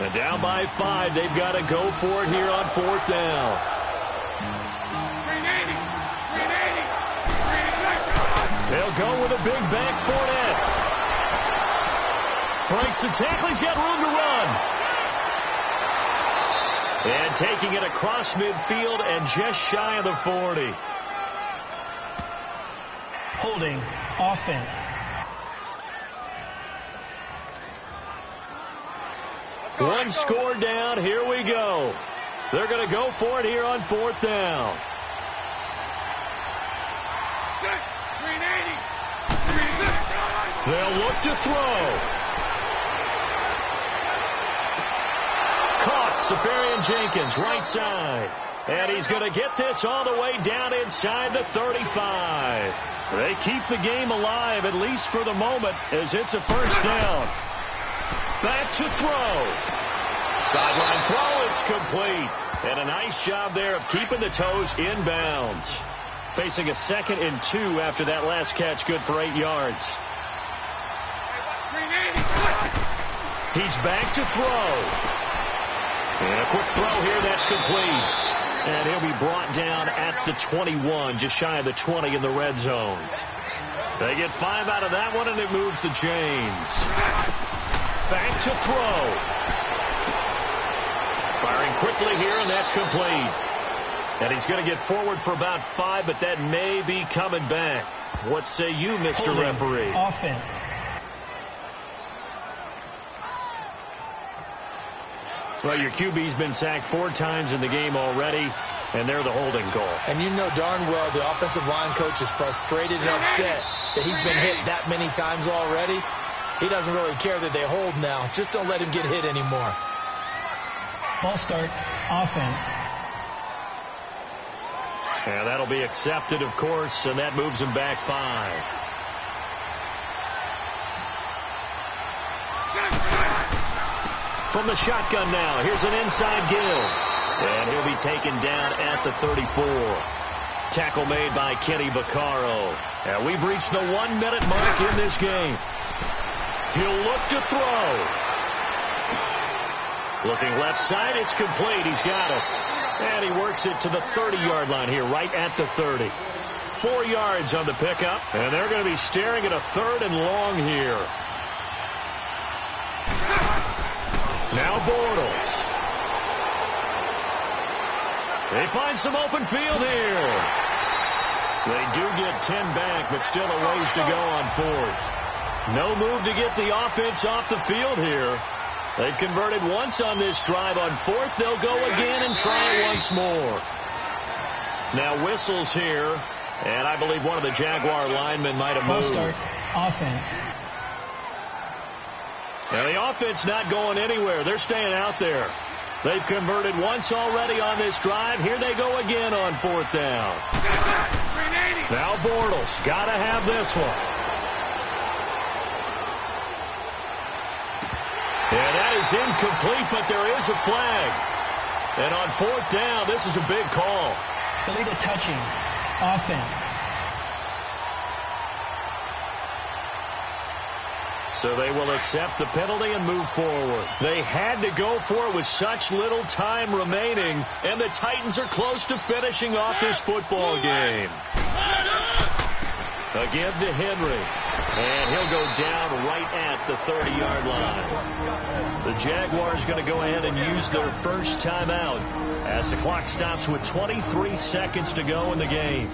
And down by 5, they've got to go for it here on 4th down. They'll go with a big back Fournette. Breaks the tackle. He's got room to run. And taking it across midfield and just shy of the 40. Holding. Offense. One score down. Here we go. They're going to go for it here on 4th down. They'll look to throw. Caught. Safarian Jenkins, right side. And he's going to get this all the way down inside the 35. They keep the game alive, at least for the moment, as it's a 1st down. Back to throw. Sideline throw, it's complete. And a nice job there of keeping the toes inbounds. Facing a 2nd and 2 after that last catch, good for 8 yards. He's back to throw. And a quick throw here, that's complete. And he'll be brought down at the 21, just shy of the 20 in the red zone. They get 5 out of that one, and it moves the chains. Back to throw. Firing quickly here, and that's complete. And he's going to get forward for about 5, but that may be coming back. What say you, Mr. Holding. Referee? Offense. Well, your QB's been sacked 4 times in the game already, and they're the holding call. And you know darn well the offensive line coach is frustrated and upset that he's been hit that many times already. He doesn't really care that they hold now. Just don't let him get hit anymore. False start. Offense. And that'll be accepted, of course, and that moves him back 5. From the shotgun now, here's an inside Gill. And he'll be taken down at the 34. Tackle made by Kenny Vaccaro. And we've reached the 1-minute mark in this game. He'll look to throw. Looking left side, it's complete. He's got it. And he works it to the 30-yard line here, right at the 30. 4 yards on the pickup, and they're going to be staring at a 3rd and long here. Now Bortles. They find some open field here. They do get 10 back, but still a ways to go on 4th. No move to get the offense off the field here. They've converted once on this drive. On 4th, they'll go again and try it once more. Now whistles here, and I believe one of the Jaguar linemen might have moved. False start. Offense. Now the offense not going anywhere. They're staying out there. They've converted once already on this drive. Here they go again on 4th down. Now Bortles. Got to have this one. And that is incomplete, but there is a flag. And on 4th down, this is a big call. Illegal touching. Offense. So they will accept the penalty and move forward. They had to go for it with such little time remaining, and the Titans are close to finishing off this football game. Again to Henry. And he'll go down right at the 30-yard line. The Jaguars going to go ahead and use their first timeout as the clock stops with 23 seconds to go in the game.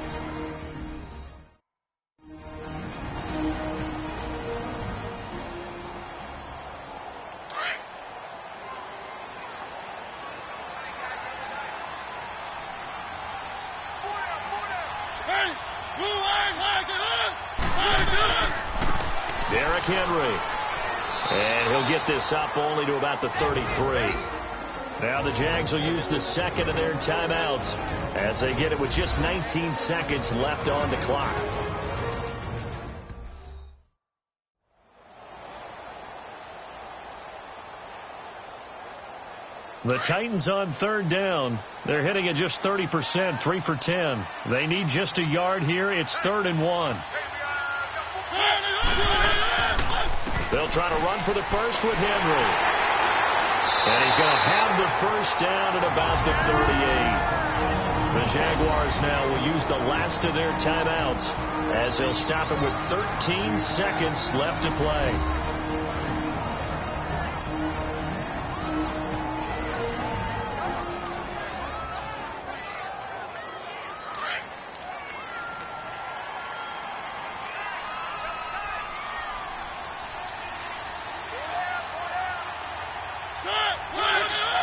Derrick Henry. And he'll get this up only to about the 33. Now the Jags will use the second of their timeouts as they get it with just 19 seconds left on the clock. The Titans on 3rd down. They're hitting at just 30%, 3 for 10. They need just a yard here. It's 3rd and 1. They'll try to run for the first with Henry. And he's going to have the first down at about the 38. The Jaguars now will use the last of their timeouts as they'll stop it with 13 seconds left to play.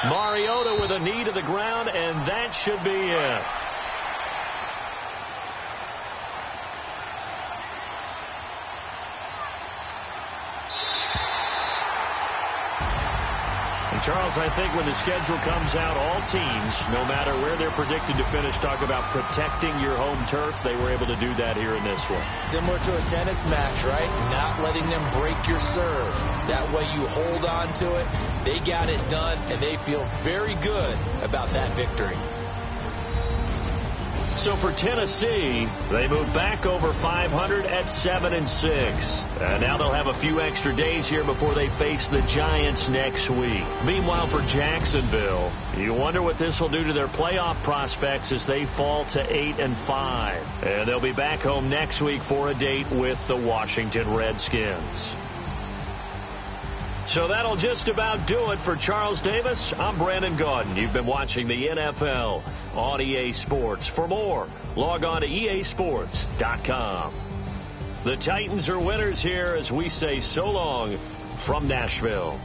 Mariota with a knee to the ground, and that should be it. Charles, I think when the schedule comes out, all teams, no matter where they're predicted to finish, talk about protecting your home turf. They were able to do that here in this one. Similar to a tennis match, right? Not letting them break your serve. That way you hold on to it. They got it done, and they feel very good about that victory. So for Tennessee, they move back over 500 at 7-6. And now they'll have a few extra days here before they face the Giants next week. Meanwhile, for Jacksonville, you wonder what this will do to their playoff prospects as they fall to 8-5. And they'll be back home next week for a date with the Washington Redskins. So that'll just about do it for Charles Davis. I'm Brandon Gaudin. You've been watching the NFL on EA Sports. For more, log on to easports.com. The Titans are winners here as we say so long from Nashville.